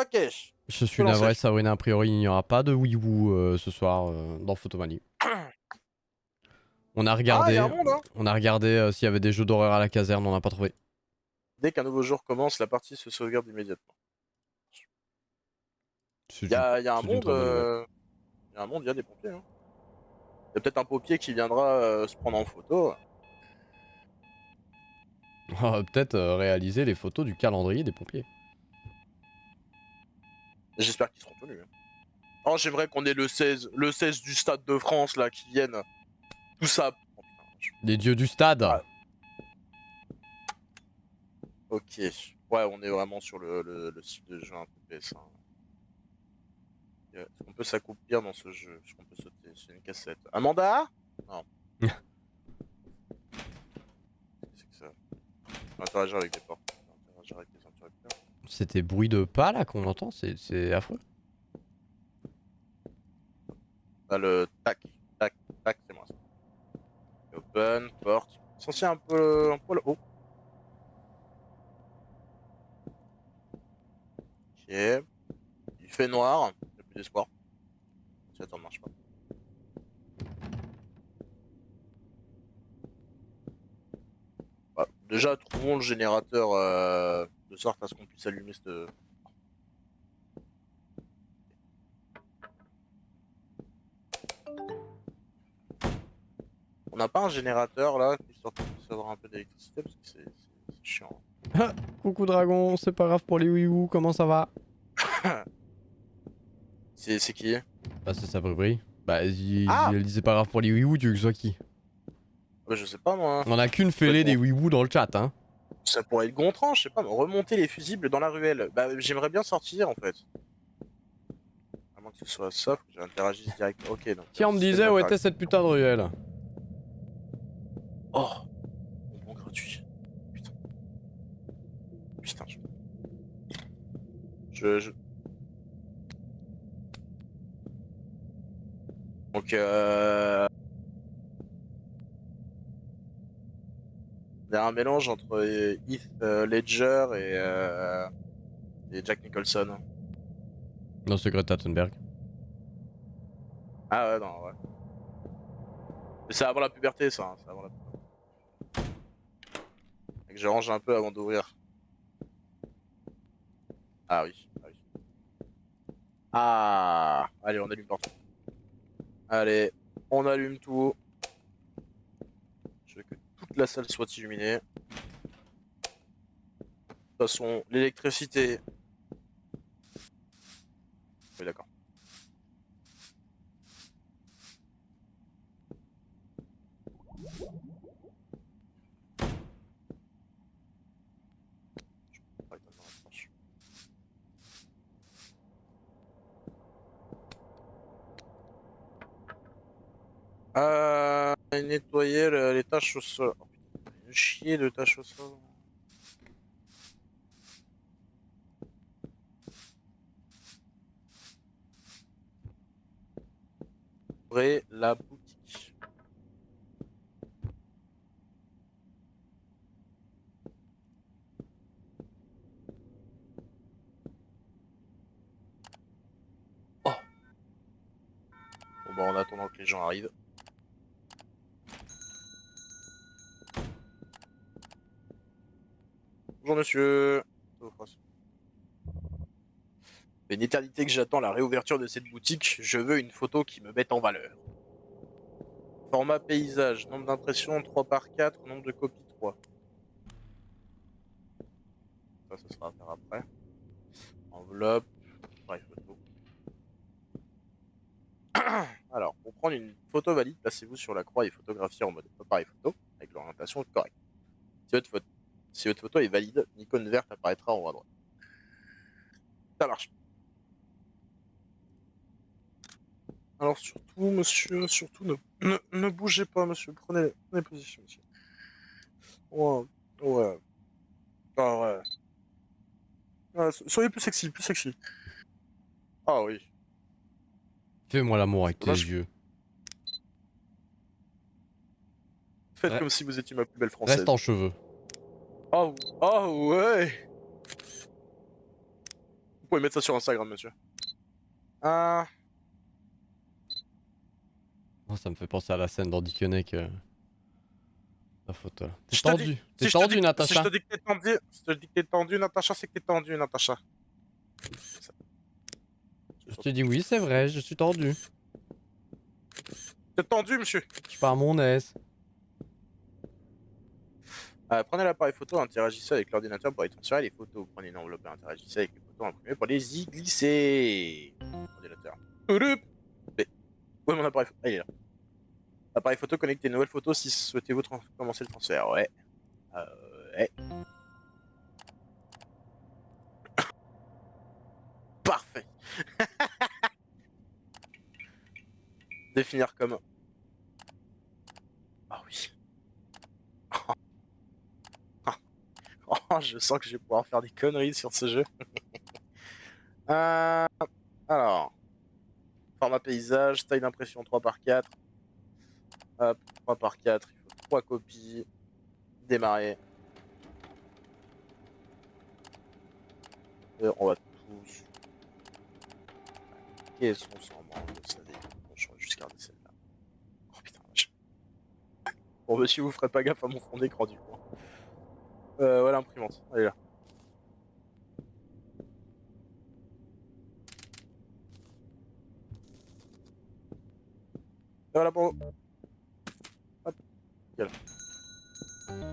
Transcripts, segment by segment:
Ok. Je suis navré, Sabrina, a priori il n'y aura pas de Weewoo ce soir dans Photomanie. On a Ah, il y a regardé, un monde, hein. on a regardé s'il y avait des jeux d'horreur à la caserne, on n'a pas trouvé. Dès qu'un nouveau jour commence, la partie se sauvegarde immédiatement. C'est Il y a un une monde, très bonne nouvelle. il y a un monde, il y a des pompiers. Hein. Il y a peut-être un pompier qui viendra se prendre en photo. On va peut-être réaliser les photos du calendrier des pompiers. J'espère qu'ils seront tenus. Hein. Oh, j'aimerais qu'on ait le 16 du Stade de France là qui vienne. Tout ça. Oh, putain, Les dieux du stade. ah, ok. Ouais, on est vraiment sur le style de jeu un peu PS1. Est-ce qu'on peut s'accomplir dans ce jeu? Est-ce qu'on peut sauter? C'est une cassette. Amanda? Non. Qu'est-ce que c'est que ça? Interagir avec des portes. Interagir avec des interrupteurs. C'était bruit de pas là qu'on entend, c'est affreux. Ah, le tac. Tac. Tac, c'est moi ça. Open, porte. Censé un peu le haut. Ok. Il fait noir. Il n'y a plus d'espoir. Si attends, marche pas. Bah, déjà, trouvons le générateur de sorte à ce qu'on puisse allumer cette. On n'a pas un générateur là, histoire qu'on puisse avoir un peu d'électricité parce que c'est chiant. Coucou dragon, c'est pas grave pour les Weewoo, comment ça va? C'est qui? Bah c'est Sabri. Bah Ah, elle disait pas grave pour les Weewoo, tu veux que ce soit qui? bah, je sais pas moi. On a qu'une Ça pourrait fêlée être, des Weewoo dans le chat hein. ça pourrait être Gontran, je sais pas, mais remonter les fusibles dans la ruelle. Bah, j'aimerais bien sortir en fait. À moins que ce soit ça, faut que j'interagisse direct. Ok, donc Tiens on me système disait où était d'interaction. cette putain de ruelle? Oh, bonbon gratuit. Putain, putain. Je... Donc, il y a un mélange entre Heath Ledger et Jack Nicholson. Non c'est Greta Thunberg. Ah ouais, non, ouais. Mais c'est avant la puberté, ça. Hein, c'est avant la puberté. Et que je range un peu avant d'ouvrir. Ah oui, ah oui. Ah, allez, on allume partout. Allez, on allume tout. Je veux que toute la salle soit illuminée. De toute façon, l'électricité. Oui, d'accord. Ah, éteindre la torche. Nettoyer les taches au sol. Oh, putain, une chier de taches au sol. Ouvrez la boutique. Oh, bon bah en attendant que les gens arrivent. Bonjour monsieur. Ça fait une éternité que j'attends la réouverture de cette boutique. Je veux une photo qui me mette en valeur. Format paysage, nombre d'impressions 3 par 4, nombre de copies 3. Ça sera à faire après. Enveloppe, appareil photo. Alors, pour prendre une photo valide, placez-vous sur la croix et photographiez en mode appareil photo avec l'orientation correcte. Si votre photo est valide, une icône verte apparaîtra en haut à droite. Ça marche. Alors surtout, monsieur, surtout ne bougez pas, monsieur. Prenez position, monsieur. Ouais, ouais. Ah ouais. Ah, soyez plus sexy, plus sexy. Ah oui. Fais-moi l'amour C'est avec tes dommage. yeux. Faites comme si vous étiez ma plus belle Reste française. en cheveux. Oh, oh ouais. pouvez mettre ça sur Instagram, monsieur. Ah, Oh, ça me fait penser à la scène dans Dick Connect. La photo là. T'es si je te dis, tendu. T'es si je te dis, tendu, si je te Natacha. dis que t'es tendu, si je te dis que t'es tendu, Natacha, c'est que t'es tendu, Natacha. Je te dis oui, c'est vrai, je suis tendu. T'es tendu, monsieur. Je suis pas à mon aise. Prenez l'appareil photo, interagissez avec l'ordinateur pour y transférer les photos. Prenez une enveloppe et interagissez avec les photos imprimées pour les y glisser. Ordinateur. Ouloup. Mais, où est mon appareil photo? Ah, il est là. Appareil photo, connectez une nouvelle photo si souhaitez-vous commencer le transfert. Ouais. Ouais. Parfait. Définir comme. Ah oui. Oh, je sens que je vais pouvoir faire des conneries sur ce jeu. Euh, alors, format paysage, taille d'impression 3x4. Hop, 3x4, il faut 3 copies. Démarrer. Et on va tous. Qu'est-ce qu'on s'en branle de ça des... Bon, je vais juste garder celle-là. Oh putain, vache. Bon, monsieur, vous ferez pas gaffe à mon fond d'écran du coup. Voilà l'imprimante, elle est là. Et voilà pour vous. Hop, nickel.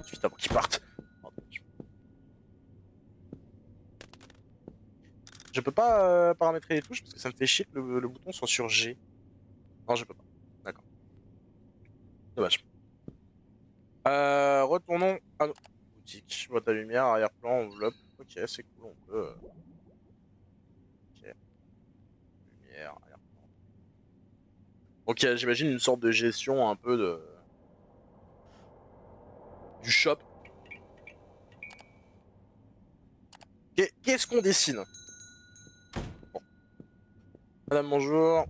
Suite avant qu'ils partent. Oh, dommage. Je peux pas paramétrer les touches parce que ça me fait chier que le bouton soit sur G. Non, je peux pas. D'accord. Dommage. Retournons à notre boutique. Boîte à lumière, arrière-plan, enveloppe. Ok, c'est cool, on peut. Ok. Lumière, arrière-plan. Ok, j'imagine une sorte de gestion un peu de. Du shop. Qu'est-ce qu'on dessine? Bon. Madame, bonjour.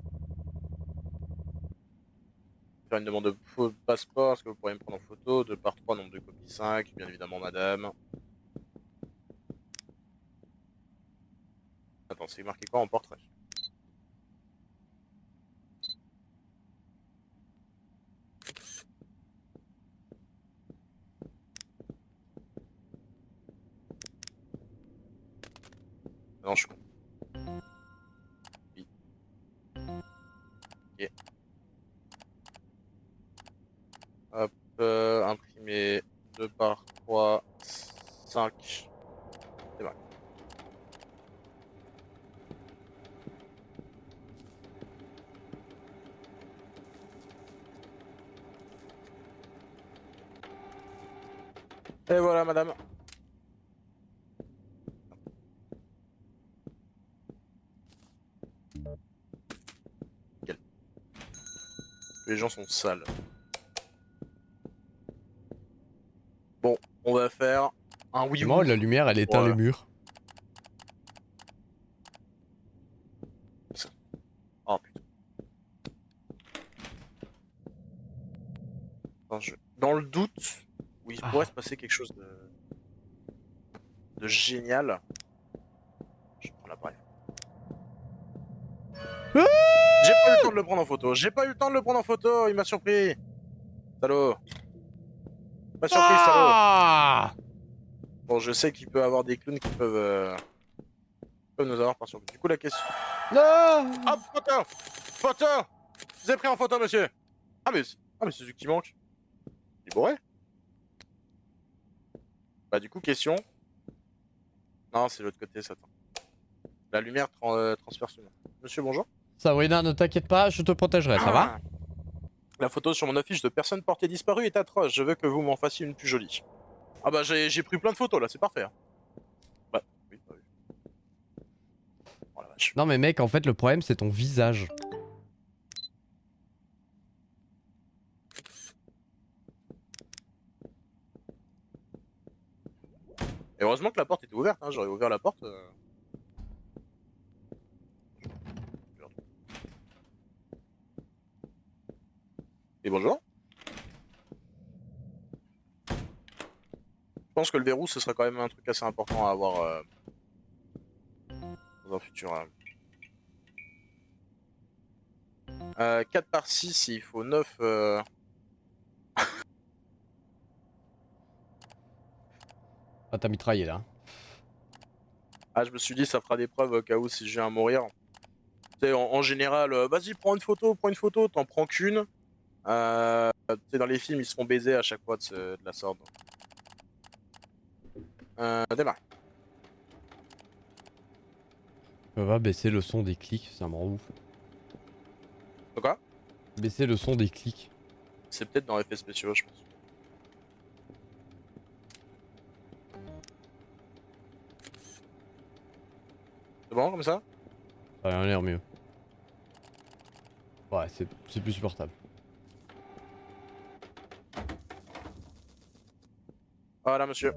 Faire une demande de passeport, est-ce que vous pourriez me prendre en photo? 2 par 3, nombre de copies 5, bien évidemment, madame. Attends, c'est marqué quoi en portrait? Non, je suis con. Oui. Ok. Hop, imprimer 2 par 3, 5. C'est vrai. Et voilà, madame. Nickel. Les gens sont sales. Bon, on va faire un oui C'est ou. marrant, la lumière, elle éteint les murs. Oh putain. Attends, dans le doute, où il pourrait se passer quelque chose de génial. Je prends l'appareil. J'ai pas eu le temps de le prendre en photo. J'ai pas eu le temps de le prendre en photo. Il m'a surpris. Salaud. Il m'a surpris, salaud. Ah Bon, je sais qu'il peut y avoir des clowns qui peuvent nous avoir par surprise. Du coup, la question. Non Hop, photo. Photo. Je vous ai pris en photo, monsieur. Ah mais c'est celui qui manque. Il est bourré. Bah du coup, question. Non, c'est l'autre côté, ça. Attends. La lumière transperce le mur. Monsieur, bonjour. Sabrina, ne t'inquiète pas, je te protégerai, ça va? La photo sur mon affiche de personne portée disparue est atroce. Je veux que vous m'en fassiez une plus jolie. Ah bah j'ai pris plein de photos là, c'est parfait. Hein. Bah oui, bah oui. Oh la vache. Non mais mec, en fait, le problème, c'est ton visage. Et heureusement que la porte était ouverte, hein. J'aurais ouvert la porte. Et bonjour. Je pense que le verrou, ce serait quand même un truc assez important à avoir dans un futur. 4 par 6, il faut 9. Ah, t'as mitraillé là. Ah, je me suis dit, ça fera des preuves au cas où si je viens à mourir. Tu sais, en général, vas-y, prends une photo, t'en prends qu'une. Tu sais, dans les films, ils se font baiser à chaque fois de la sorte. Démarre. On va baisser le son des clics, ça me rend ouf. De quoi? Baisser le son des clics. C'est peut-être dans effets spéciaux, je pense. C'est bon comme ça? Ça a l'air mieux. Ouais, c'est plus supportable. Voilà, monsieur.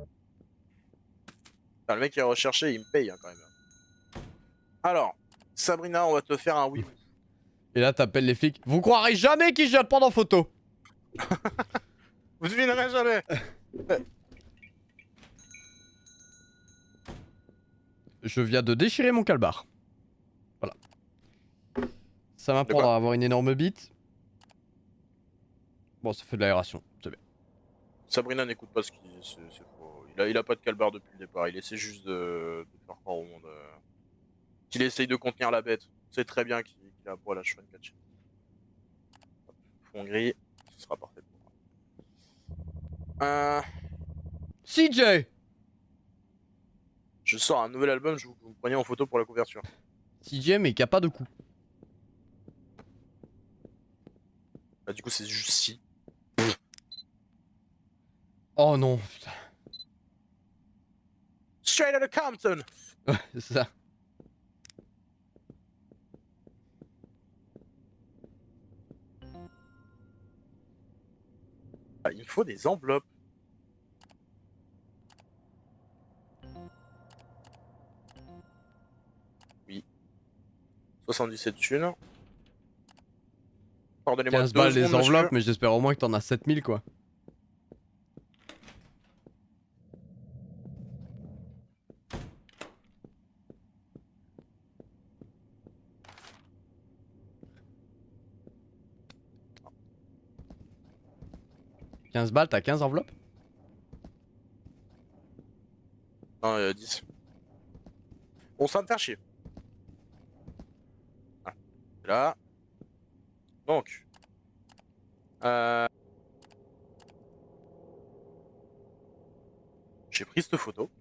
Enfin, le mec qui est recherché, il me paye hein, quand même. Alors, Sabrina, on va te faire un oui. Et là, t'appelles les flics. Vous croirez jamais qu'ils jettent prendre en photo. Vous devinerez jamais. Je viens de déchirer mon calbar. Voilà. Ça De m'apprendra quoi? à avoir une énorme bite. Bon, ça fait de l'aération, c'est bien. Sabrina n'écoute pas ce qu'il dit, c'est faux. Il a pas de calbar depuis le départ, il essaie juste de faire croire au monde qu'il essaye de contenir la bête. C'est très bien qu'il a un poil à cheval catché. Fond gris, ce sera parfait pour moi. CJ! Je sors un nouvel album, je vous me preniez en photo pour la couverture. CJ, mais qui a pas de coup. Bah, du coup, c'est juste si. Oh non, putain. Straight out of Compton! Ouais, c'est ça. Ah, il me faut des enveloppes. Oui. 77 thunes. Pardonnez-moi 15 2 balles secondes, les enveloppes, monsieur. mais j'espère au moins que t'en as 7000 quoi. « 15 balles, t'as 15 enveloppes? Non, 10. Bon, ça va me faire chier. Ah, c'est là. Donc. J'ai pris cette photo.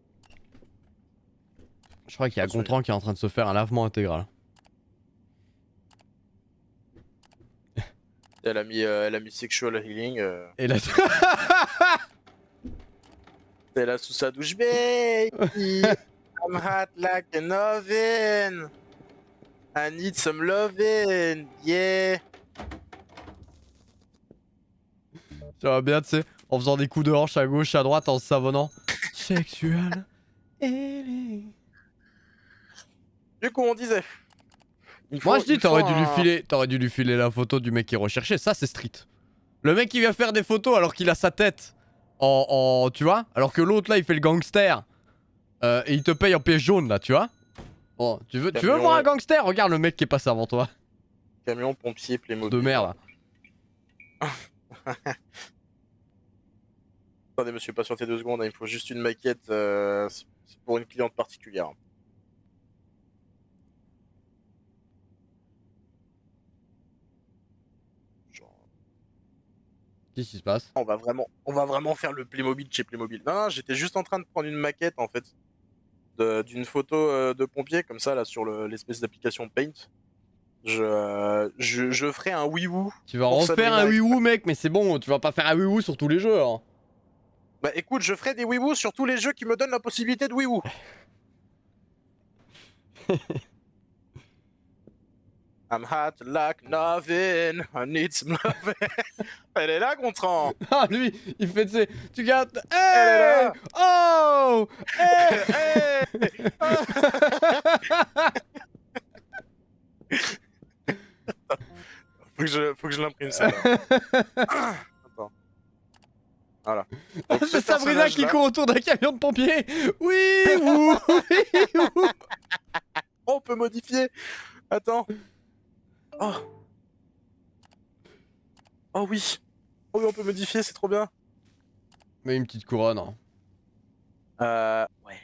Je crois qu'il y a Gontran qui est en train de se faire un lavement intégral. Elle a mis sexual healing. Et là... Elle a sous sa douche, baby. I'm hot like an oven. I need some loving. Yeah. J'aimerais bien, tu sais, en faisant des coups de hanche à gauche, à droite, en se savonnant. Sexual healing. Du coup, on disait. Moi je dis t'aurais dû lui filer la photo du mec qui est recherché, ça c'est street. Le mec qui vient faire des photos alors qu'il a sa tête tu vois, alors que l'autre là il fait le gangster et il te paye en pièce jaune là, tu vois. Bon, tu veux voir un gangster? Regarde le mec qui est passé avant toi. Camion, pompier, Playmobil. De merde. Attendez monsieur, patientez 2 secondes, il me faut juste une maquette c'est pour une cliente particulière. Qu'est-ce qui se passe? On va vraiment faire le Playmobil chez Playmobil. Non, j'étais juste en train de prendre une maquette en fait d'une photo de pompier comme ça là sur l'espèce d'application Paint. Je ferai un Wii-Woo. Tu vas refaire un Wii-Woo mec, mais c'est bon, tu vas pas faire un Wii-Woo sur tous les jeux hein. Bah écoute, je ferai des Wii-Woo sur tous les jeux qui me donnent la possibilité de Wii-Woo. I'm hot like nothing, I need some loving. Elle est là, Gontran. Ah lui, il fait de ses... Tu gardes... Elle est Hey là. Oh hey Faut que je l'imprime ça. Attends. Voilà. Donc, c'est Sabrina qui court autour d'un camion de pompiers. Oui, oui, oui. Oh, on peut modifier. Attends. Oh. Oh oui. Oh oui, on peut modifier, c'est trop bien. Mais une petite couronne. Hein. Ouais.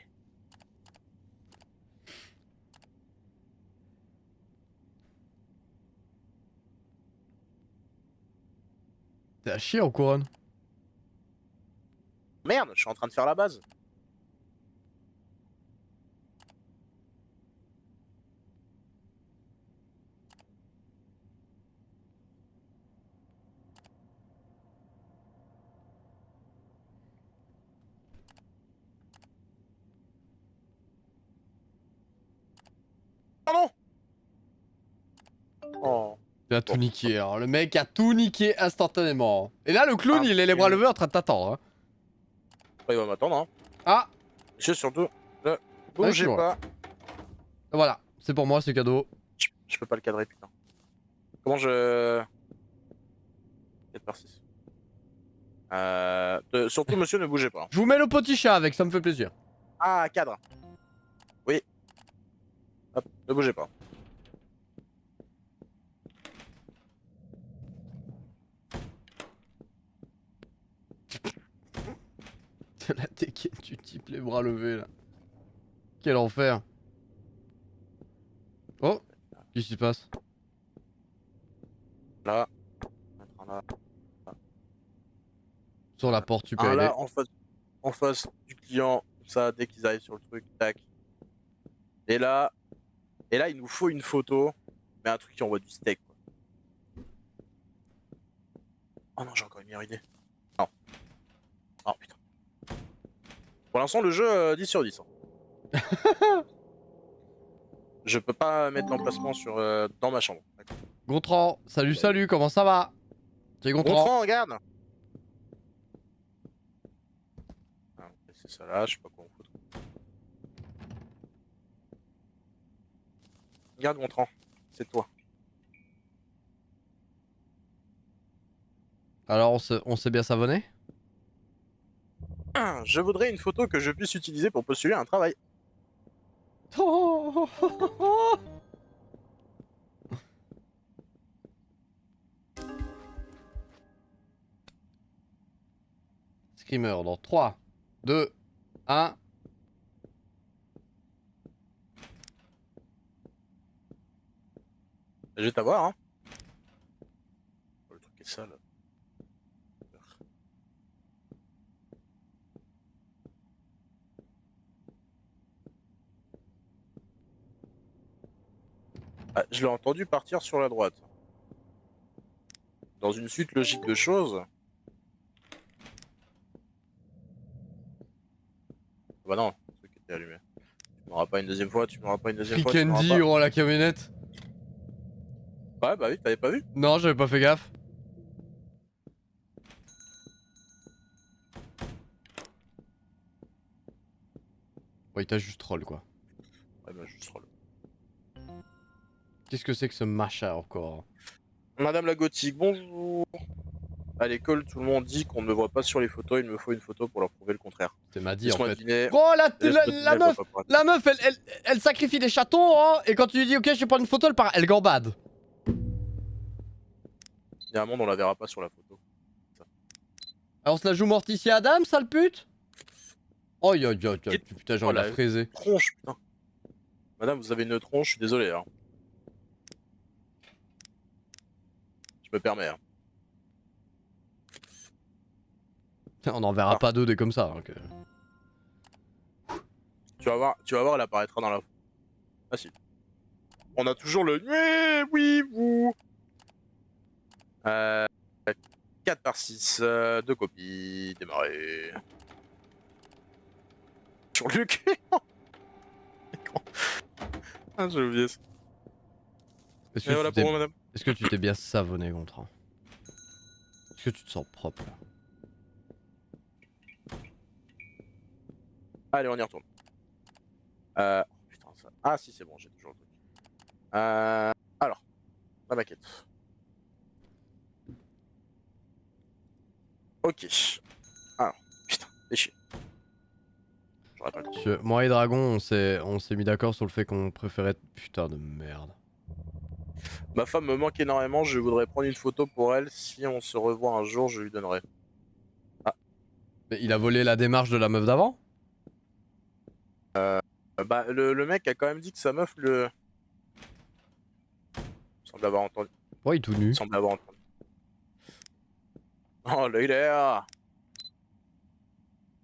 T'es à chier en couronne. Merde, je suis en train de faire la base. Oh non. Oh. Il a tout Bon. niqué. Alors, le mec a tout niqué instantanément. Et là, le clown, il est les bras levés en train de t'attendre. Hein. Il va m'attendre, hein. Ah, Monsieur, surtout, ne ah, bougez toujours là. pas. Voilà, c'est pour moi, c'est cadeau. Je peux pas le cadrer, putain. Comment je... 4 par 6. Surtout, monsieur, ne bougez pas. Je vous mets le petit chat avec, ça me fait plaisir. Ah, cadre. Oui. Hop, ne bougez pas. La dégaine du type, les bras levés là. Quel enfer. Oh, qu'est-ce qui se passe? Là. Un là. Sur la porte, super Un idée. là, en face du client. Comme ça, dès qu'ils arrivent sur le truc, tac. Et là, il nous faut une photo. Mais un truc qui envoie du steak, quoi. Oh non, j'ai encore une meilleure idée. Non. Oh putain. Pour l'instant, le jeu 10 sur 10. Hein. Je peux pas mettre l'emplacement sur dans ma chambre. Gontran, salut, salut, comment ça va? C'est Gontran. Gontran, regarde. Ah, c'est ça là, je sais pas quoi on fout. Regarde Gontran, c'est toi. Alors, on s'est bien savonné? Je voudrais une photo que je puisse utiliser pour postuler à un travail. Screamer dans 3, 2, 1. Je vais t'avoir, hein. Oh, le truc est sale. Ah, je l'ai entendu partir sur la droite. Dans une suite logique de choses. Bah non, le truc était allumé. Tu m'auras pas une deuxième fois, tu m'auras pas une deuxième fois, tu m'auras Candy, pas. oh la camionnette. Ouais, bah oui, t'avais pas vu. Non, j'avais pas fait gaffe. Ouais, il t'a juste troll quoi. Ouais, bah juste roll. Qu'est-ce que c'est que ce machin encore? Madame la gothique, bonjour. À l'école, tout le monde dit qu'on ne me voit pas sur les photos, il me faut une photo pour leur prouver le contraire. C'est m'a dit en Laisse-moi fait. deviner. Oh Laisse-moi deviner, papa. la meuf elle sacrifie des chatons hein, et quand tu lui dis ok je vais prendre une photo elle gambade. Il y a un monde, on la verra pas sur la photo. Alors on se la joue Morticia Adam sale pute. Oh yo putain j'ai envie de la la fraiser. tronche, putain. Madame, vous avez une tronche, je suis désolé. Hein. Je me permets. Hein. On en verra pas deux des comme ça. Donc... Tu vas voir, elle apparaîtra dans la. Ah si. On a toujours le. Oui, vous. 4 par 6, 2 copies, démarrer. Sur le cul. Ah, j'ai oublié ça. Est-ce Et voilà pour moi, madame. que tu t'es bien savonné Gontran? Est-ce que tu te sens propre là? Allez, on y retourne. Putain, ça. Ah, si, c'est bon, j'ai toujours le truc. Alors, la maquette. Ok. Alors, putain, déchiré. J'aurais pas le temps. Moi et Dragon, on s'est mis d'accord sur le fait qu'on préférait... Putain de merde. Ma femme me manque énormément, je voudrais prendre une photo pour elle. Si on se revoit un jour, je lui donnerai. Ah, Mais il a volé la démarche de la meuf d'avant? bah le mec a quand même dit que sa meuf le... Il semble avoir entendu. Ouais, il est tout Il nu. semble avoir entendu. Oh là il est là.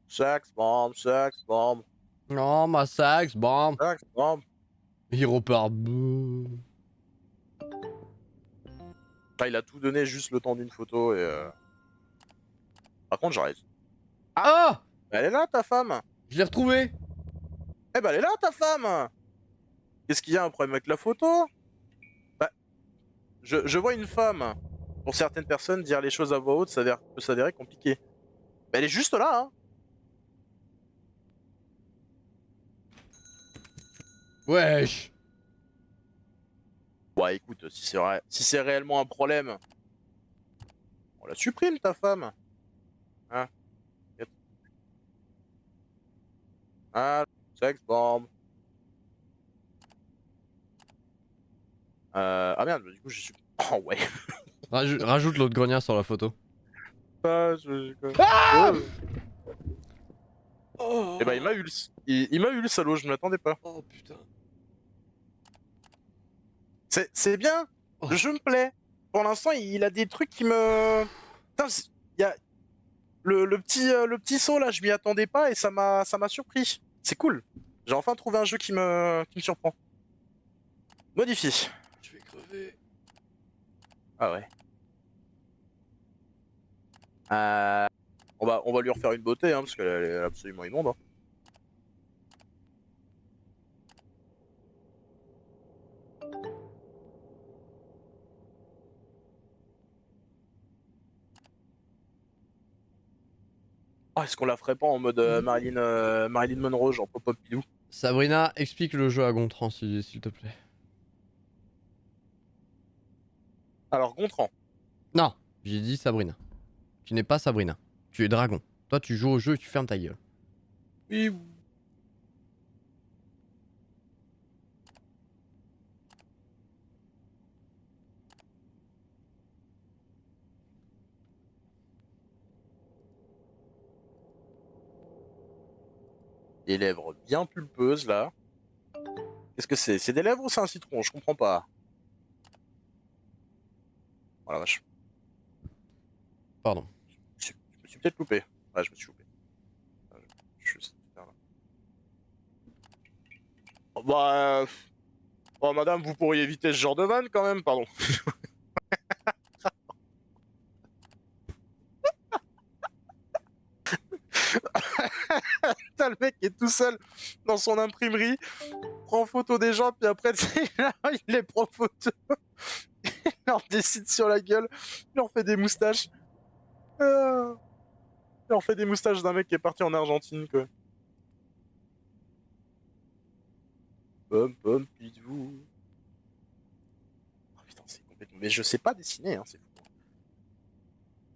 Sex bomb, sex bomb, Non, ma sax, bon. sex bomb. Il repart. Bouh. Ah, il a tout donné juste le temps d'une photo et Par contre j'arrête. Ah, Ah! elle est là ta femme. Je l'ai retrouvé! Eh ben elle est là ta femme. Qu'est-ce qu'il y a un problème avec la photo? Bah, je vois une femme. Pour certaines personnes, dire les choses à voix haute peut s'avérer compliqué. Mais elle est juste là, hein. Wesh! Ouais, écoute, si c'est réellement un problème, on la supprime ta femme. Hein? Ah, sex bomb. Ah merde, du coup je suis. Oh ouais. Rajoute l'autre grognard sur la photo. Ah, Ah! Ouais. Oh! Eh ben il m'a eu il m'a eu le salaud, je ne m'attendais pas. Oh putain. C'est bien, Oh. je me plais. Pour l'instant, il a des trucs qui me. Putain, il y a le petit saut là, je m'y attendais pas et ça m'a surpris. C'est cool. J'ai enfin trouvé un jeu qui me surprend. Modifié. Je vais crever. Ah ouais. On va lui refaire une beauté, hein, parce qu'elle est absolument immonde. Hein. Ah, est-ce qu'on la ferait pas en mode Marilyn Monroe, genre pop-up pilou? Sabrina, explique le jeu à Gontran s'il te plaît. Alors, Gontran. Non, j'ai dit Sabrina. Tu n'es pas Sabrina. Tu es Dragon. Toi, tu joues au jeu et tu fermes ta gueule. Oui. Des lèvres bien pulpeuses là. Qu'est-ce que c'est? C'est des lèvres ou c'est un citron? Je comprends pas. Oh la vache. Pardon. Je me suis peut-être loupé. Ouais, je me suis loupé. Juste. Oh, bah. Oh, madame, vous pourriez éviter ce genre de vanne quand même, pardon. Putain, le mec est tout seul dans son imprimerie, prend photo des gens, puis après, tu sais, il les prend photo, il leur décide sur la gueule, il leur fait des moustaches. Il leur fait des moustaches d'un mec qui est parti en Argentine, quoi. Pom pom pidou. Oh, putain, c'est complètement. Mais je sais pas dessiner, hein, c'est fou.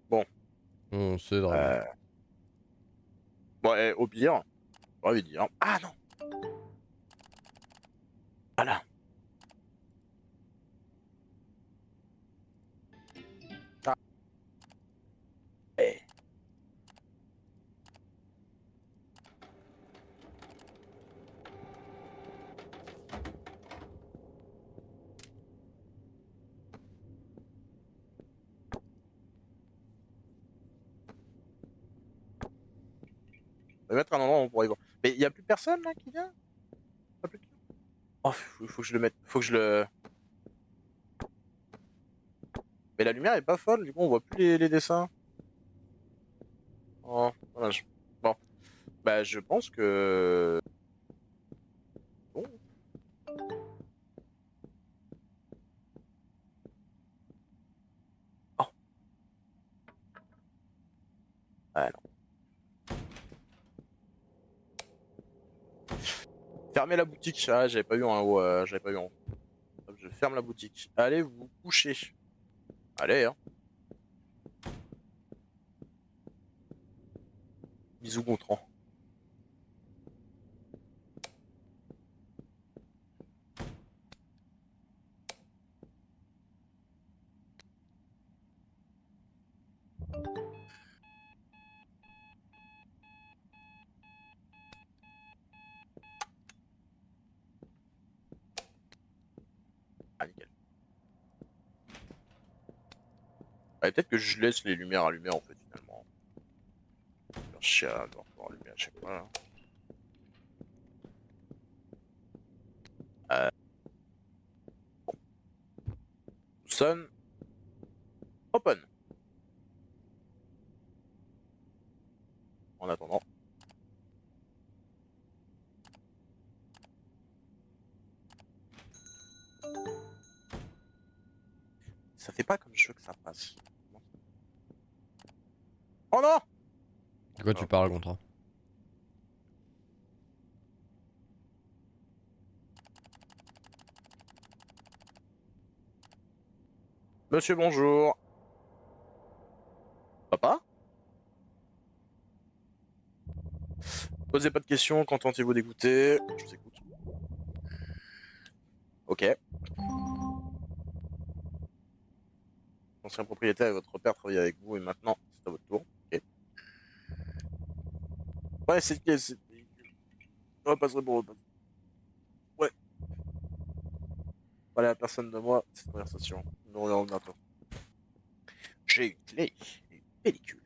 Bon, C'est Dragon. euh... bon, au pire, j'ai envie de dire. Ah non! Voilà. Ah, eh. On va mettre un endroit où on pourrait y voir. Mais il y a plus personne là qui vient? Pas plus de- Oh, faut que je le mette. Faut que je le. Mais la lumière est pas folle, du coup on voit plus les dessins. Oh, dommage. Bon, bah je pense que. Bon. Oh, ah non. Fermez la boutique. Ah, j'avais pas eu en haut. J'avais pas eu en haut. Hop, je ferme la boutique. Allez vous coucher. Allez, hein. Bisous, Gontran. Ah, nickel. Ouais, peut-être que je laisse les lumières allumées en fait finalement. Faire chier à devoir pouvoir allumer à chaque fois là. Son. Open. En attendant. Ça fait pas comme je veux que ça passe. Oh non! De quoi tu parles, contrat? Monsieur, bonjour. Papa? Posez pas de questions, contentez-vous d'écouter. Je vous écoute. Ok. L'ancien propriétaire et votre père travaillaient avec vous et maintenant c'est à votre tour. Ok. Ouais, c'est. On va passer pour. Ouais. Voilà, personne de moi, cette conversation. Nous reverrons bientôt. J'ai une clé et une pellicule.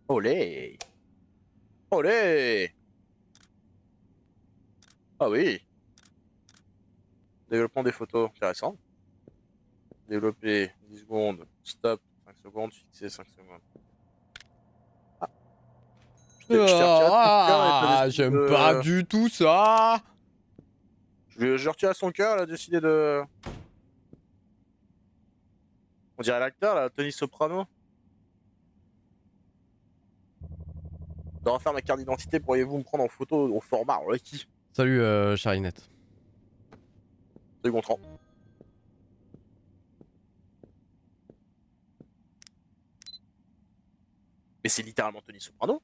Olé! Olé! Ah oui! Développement des photos, intéressant. Développer 10 secondes, stop, 5 secondes, fixer 5 secondes. Ah, je t'ai retiré de son cœur et t'as Ah, décidé j'aime pas de. du tout ça. Je retiré son cœur, elle a décidé de. On dirait l'acteur là, Tony Soprano. De refaire ma carte d'identité, pourriez-vous me prendre en photo au format Rocky? Salut, Charinette. Second rang. Mais c'est littéralement Tony Soprano.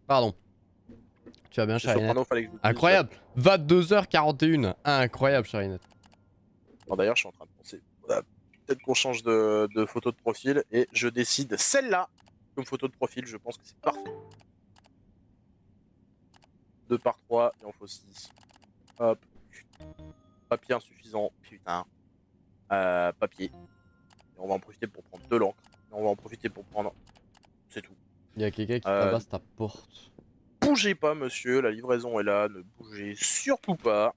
Pardon. Tu vas bien, Monsieur Charinette? Soprano, fallait que je vous le dise. Incroyable. 22h41. Incroyable, Charinette. Bon, d'ailleurs, je suis en train de penser. Voilà, peut-être qu'on change de photo de profil et je décide celle-là comme photo de profil. Je pense que c'est parfait. 2 par 3, il en faut 6. Hop. Papier insuffisant. Putain. Papier. Et on va en profiter pour prendre de l'encre. Et on va en profiter pour prendre. C'est tout. Y'a quelqu'un qui Euh, tabasse ta porte. Bougez pas, monsieur. La livraison est là. Ne bougez surtout pas.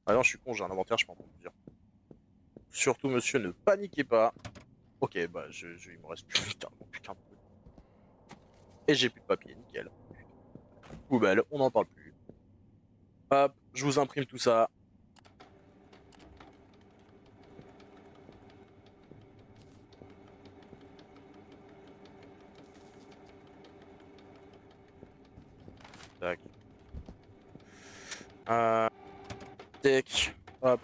Ah non, je suis con, j'ai un inventaire, je peux en prendre plusieurs. Surtout, monsieur, ne paniquez pas. Ok, bah, il me reste plus littéralement plus qu'un peu. Et j'ai plus de papier, nickel. Poubelle, on n'en parle plus. Hop, je vous imprime tout ça. Tac. Tac. Hop.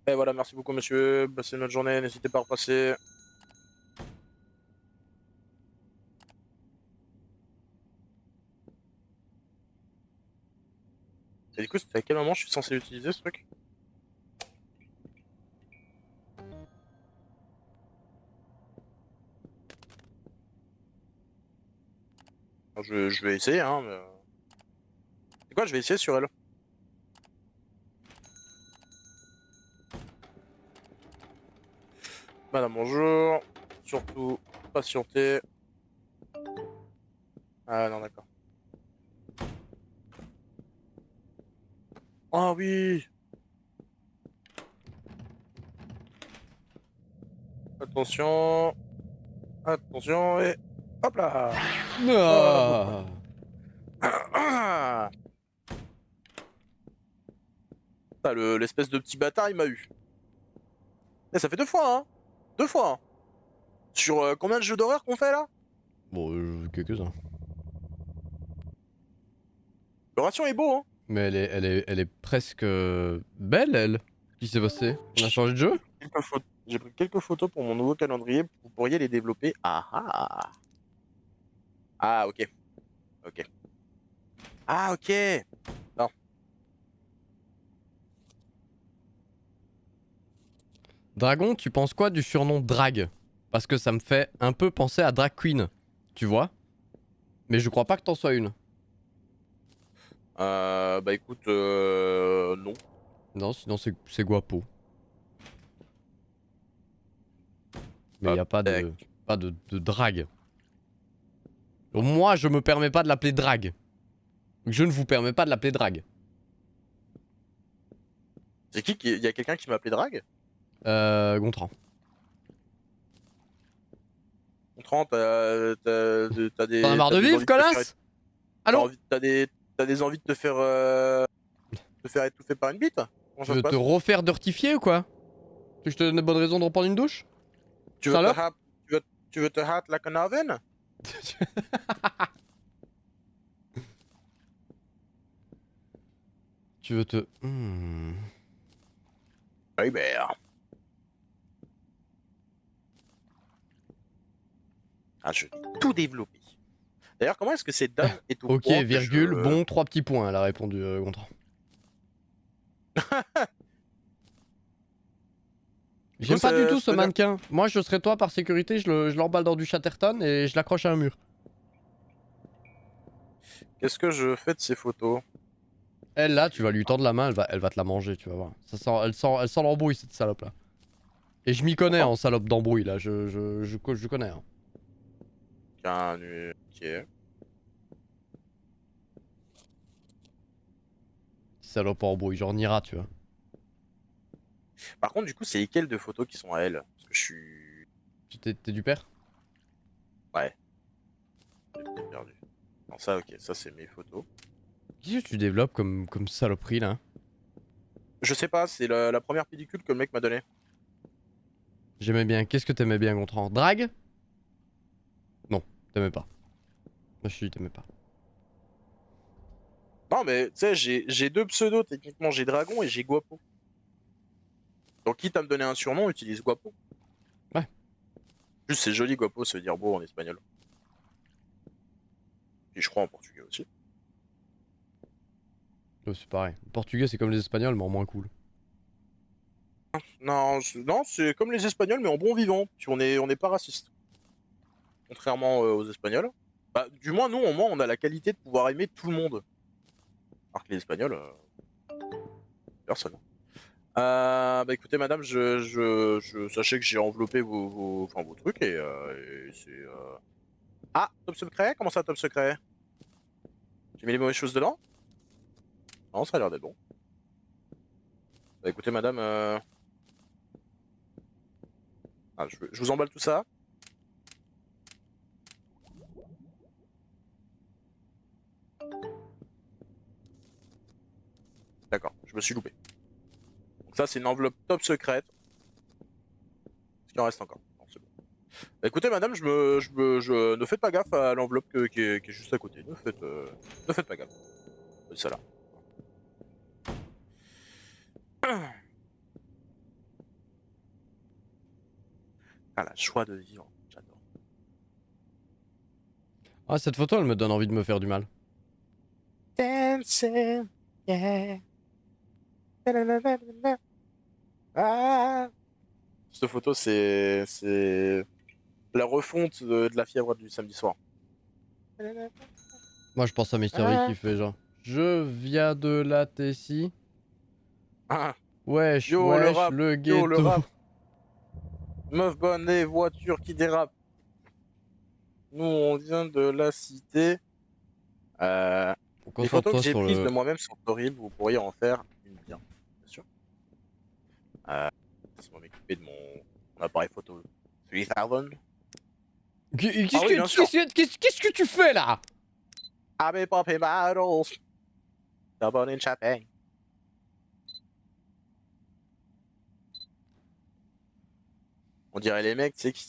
Et voilà, merci beaucoup, monsieur. Passez une bonne journée, n'hésitez pas à repasser. Et du coup, c'était à quel moment je suis censé utiliser ce truc? Je vais essayer, hein. Mais... C'est quoi, je vais essayer sur elle. Madame, bonjour. Surtout, patientez. Ah non, d'accord. Ah oui. Attention. Attention et... Hop là. Hop. Ah. Ah, l'espèce de petit bâtard, il m'a eu. Eh, ça fait 2 fois, hein. 2 fois, hein. Sur combien de jeux d'horreur qu'on fait là? Bon, quelques-uns. Le ration est beau, hein. Mais elle est presque belle, elle. Qu'est-ce qui s'est passé? On a changé de jeu? J'ai pris quelques photos pour mon nouveau calendrier. Vous pourriez les développer. Ah ah. Ah, ok. Ok. Ah, ok. Non. Dragon, tu penses quoi du surnom Drag? Parce que ça me fait un peu penser à Drag Queen, tu vois? Mais je crois pas que t'en sois une. Bah écoute, non. Non, sinon c'est Guapo. Mais Ah, y a pas tac. de drague. Moi, je me permets pas de l'appeler drague. Je ne vous permets pas de l'appeler drague. C'est qui y a quelqu'un qui m'a appelé Drag? Gontran. Contrant, T'en as marre t'as de des vivre, envies de te faire, connasse? Allô? t'as des envies de te faire étouffer par une bite? Comment Tu ça se veux te passe? refaire dirtifier ou quoi? Que je te donne des bonnes raisons de reprendre une douche? Tu veux te Salope? hâte, tu veux te hâte like an oven? Tu veux te... Oui, ben. Ah, je vais tout développer. D'ailleurs, comment est-ce que cette dame est au Ok, courant que virgule, je... bon, 3 petits points, elle a répondu, Gontran. Du coup, J'aime pas du tout ça ce veut dire... mannequin. Moi, je serais toi par sécurité, je l'emballe dans du Chatterton et je l'accroche à un mur. Qu'est-ce que je fais de ces photos? Elle, là, tu vas lui tendre la main, elle va te la manger, tu vas voir. Ça sent, elle sent l'embrouille, cette salope-là. Et je m'y connais Pourtant, en salope d'embrouille, là, je connais. Hein. Ok. Salope embrouille, genre Nira, tu vois. Par contre, du coup, c'est lesquelles de photos qui sont à elle? Parce que je suis... T'es du père? Ouais, j'ai peut-être perdu. Non, ça, ok, ça c'est mes photos. Qu'est-ce que tu développes comme saloperie, là? Je sais pas, c'est la première pellicule que le mec m'a donnée. J'aimais bien. Qu'est-ce que t'aimais bien, Gontran? Drague? Non, t'aimais pas. Moi, je suis, t'aimais pas. Non, mais tu sais, j'ai deux pseudos, techniquement, j'ai Dragon et j'ai Guapo. Donc, quitte à me donner un surnom, utilise Guapo. Ouais, Juste, c'est joli, Guapo, ça veut dire beau en espagnol. Et je crois en portugais aussi. c'est pareil. Le portugais, c'est comme les espagnols, mais en moins cool. Non, non, c'est comme les Espagnols, mais en bon vivant. Puis on n'est pas raciste. Contrairement aux Espagnols. Bah, du moins, nous, au moins, on a la qualité de pouvoir aimer tout le monde. Alors que les Espagnols, personne. Bah écoutez, madame, sachez que j'ai enveloppé enfin, vos trucs et c'est. Ah, top secret? Comment ça, top secret? J'ai mis les mauvaises choses dedans? Non, ça a l'air d'être bon. Bah écoutez, madame, je vous emballe tout ça. D'accord, je me suis loupé. Donc ça, c'est une enveloppe top secrète. Est-ce qu'il en reste encore? Non, c'est bon. Bah écoutez, madame, ne faites pas gaffe à l'enveloppe qui est juste à côté. Ne faites pas gaffe. C'est ça là. Ah, la joie de vivre. J'adore. Ah, cette photo, elle me donne envie de me faire du mal. Dancing, yeah. Ah. Cette photo, c'est la refonte de la fièvre du samedi soir. Moi, je pense à Mister V qui fait genre... Je viens de la Tessie. Ah. Wesh, Yo le wesh, rap, le yo le ghetto. rap. Meuf bonne et voiture qui dérape. Nous, on vient de la cité. Euh, les photos que Concentre-toi j'ai sur prises de le... moi-même sont horribles. Vous pourriez en faire une bien sûr. Euh, Laisse-moi m'équiper de mon appareil photo 3000. Ah oui, bien sûr. Qu'est-ce que tu fais là? I've been popping bottles. Double in champagne. On dirait les mecs, tu sais, qui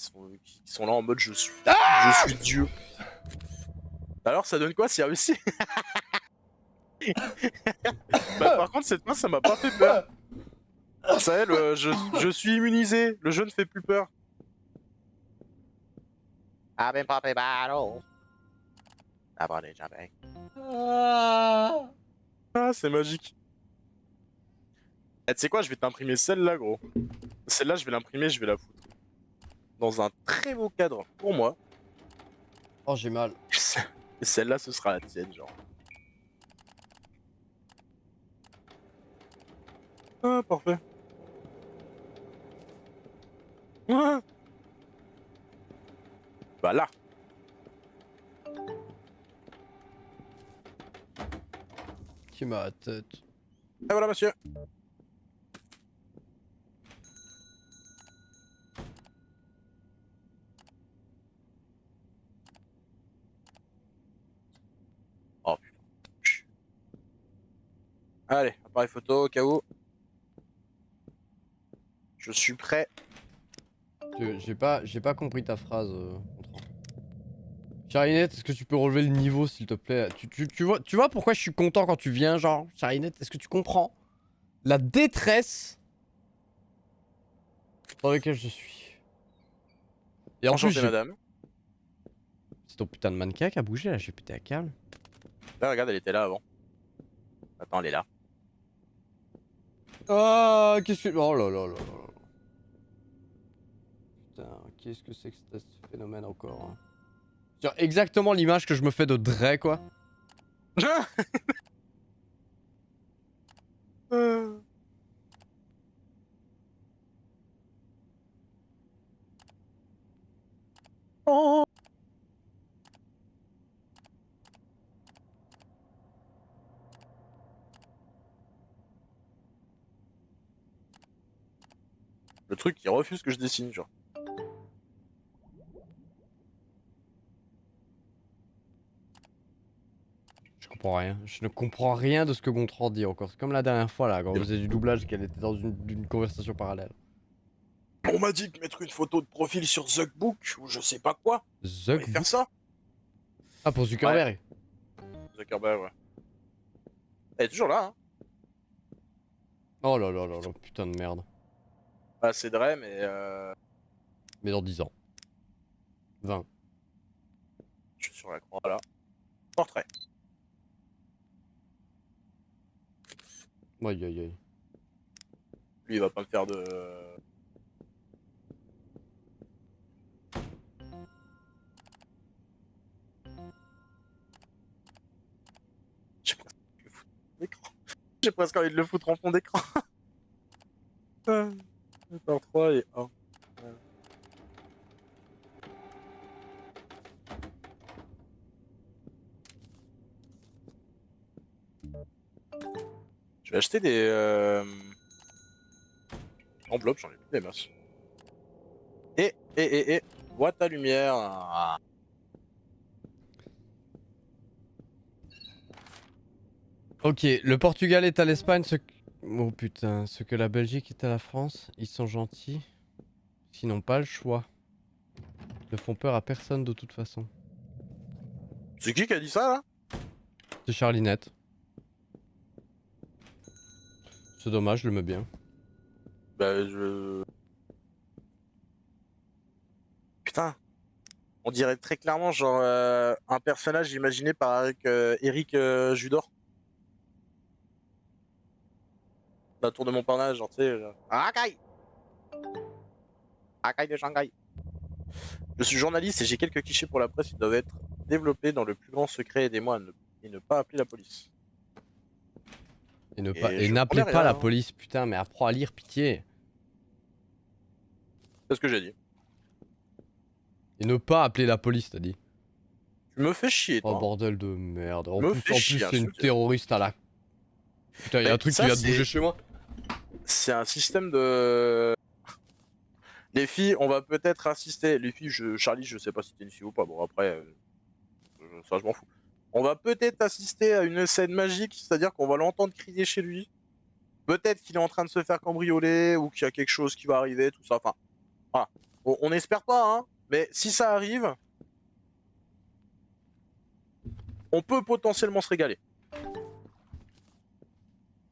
sont là en mode je suis Dieu. Alors, ça donne quoi s'il réussit? Bah, par contre, cette fois, ça m'a pas fait peur. Ça y est, je suis immunisé. Le jeu ne fait plus peur. I've been popping bottles. Double in champagne. Ah, c'est magique. Eh, tu sais quoi, je vais t'imprimer celle-là, gros. Celle-là, je vais l'imprimer, je vais la foutre dans un très beau cadre pour moi. Oh, j'ai mal. Et celle-là, ce sera la tienne, genre. Ah, parfait. Ah. Bah là. Qui m'a la tête. Et voilà, monsieur. Oh putain. Allez, appareil photo au cas où. Je suis prêt. J'ai pas compris ta phrase, Contran. Charinette, est-ce que tu peux relever le niveau, s'il te plaît? Tu vois pourquoi je suis content quand tu viens, genre? Charinette, est-ce que tu comprends la détresse dans laquelle je suis? Et en plus, Enchanté, madame. c'est ton putain de mannequin qui a bougé, là, j'ai pété un câble. Là, regarde, elle était là avant. Attends, elle est là. Ah, qu'est-ce que... Oh là là là là là. Putain, qu'est-ce que c'est que ce phénomène encore, hein? Genre, exactement l'image que je me fais de Dre, quoi. Oh. Le truc qui refuse que je dessine, genre. Je comprends rien. Je ne comprends rien de ce que Gontran dit encore. C'est comme la dernière fois là, quand on faisait du doublage, qu'elle était dans une conversation parallèle. On m'a dit de mettre une photo de profil sur Zuckbook ou je sais pas quoi. On va faire Zuckbook? ça. Ah, pour Ouais, Zuckerberg. Zuckerberg, ouais. Elle est toujours là, hein. Oh là là là là, putain de merde. Bah, c'est vrai, mais Mais dans 10 ans. 20. je suis sur la croix, là. Portrait. Aïe aïe aïe. Lui, il va pas me faire de... J'ai presque envie de le foutre en fond d'écran. J'ai presque envie de le foutre en fond d'écran. Par 3 et 1. Je vais acheter des enveloppes, j'en ai plus des masses. Et, boîte à lumière. Ah. Ok, le Portugal est à l'Espagne, Oh putain, ce que la Belgique est à la France, ils sont gentils. Ils n'ont pas le choix. Ils ne font peur à personne de toute façon. C'est qui a dit ça, là? C'est Charlinette. C'est dommage, je l'aimais bien. Bah, je... Putain. On dirait très clairement, genre, un personnage imaginé par Eric Judor. La tour de Montparnasse, genre, tu sais. Akai! Akai de Shanghai. Je suis journaliste et j'ai quelques clichés pour la presse. Ils doivent être développés dans le plus grand secret. Aidez-moi et ne pas appeler la police. Et Et je n'appelez promets pas rien, la hein. police, putain, mais apprends à lire, pitié. C'est ce que j'ai dit. Et ne pas appeler la police, t'as dit. Tu me fais chier, Oh toi, hein. bordel de merde. Tu me fais En plus chier, hein, c'est je une te le dis. terroriste à la... Putain, y'a un Mais truc qui ça, vient de bouger chez moi. c'est un système de... Les filles, on va peut-être assister. Les filles, Charlie, je sais pas si t'es une fille ou pas. Bon, après, ça, je m'en fous. On va peut-être assister à une scène magique, c'est-à-dire qu'on va l'entendre crier chez lui. Peut-être qu'il est en train de se faire cambrioler ou qu'il y a quelque chose qui va arriver, tout ça. Enfin, voilà. On n'espère pas, hein. Mais si ça arrive, on peut potentiellement se régaler.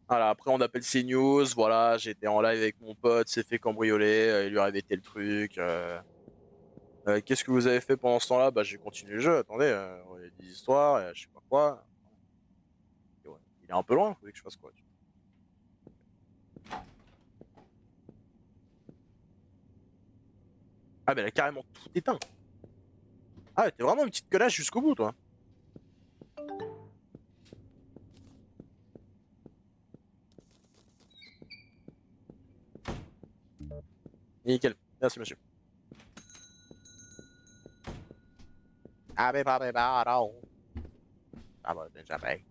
Voilà, après on appelle CNews, voilà, j'étais en live avec mon pote, s'est fait cambrioler, il lui a tel le truc. Qu'est-ce que vous avez fait pendant ce temps-là? Bah j'ai continué le jeu, attendez, il y a des histoires, je sais pas quoi. Et ouais, il est un peu loin, faut que je fasse quoi. Ah, mais elle a carrément tout éteint. Ah, ouais, t'es vraiment une petite gueulasse jusqu'au bout, toi. Nickel. Merci, monsieur. Ah, mais pas, non. Ah, bah, déjà, pareil.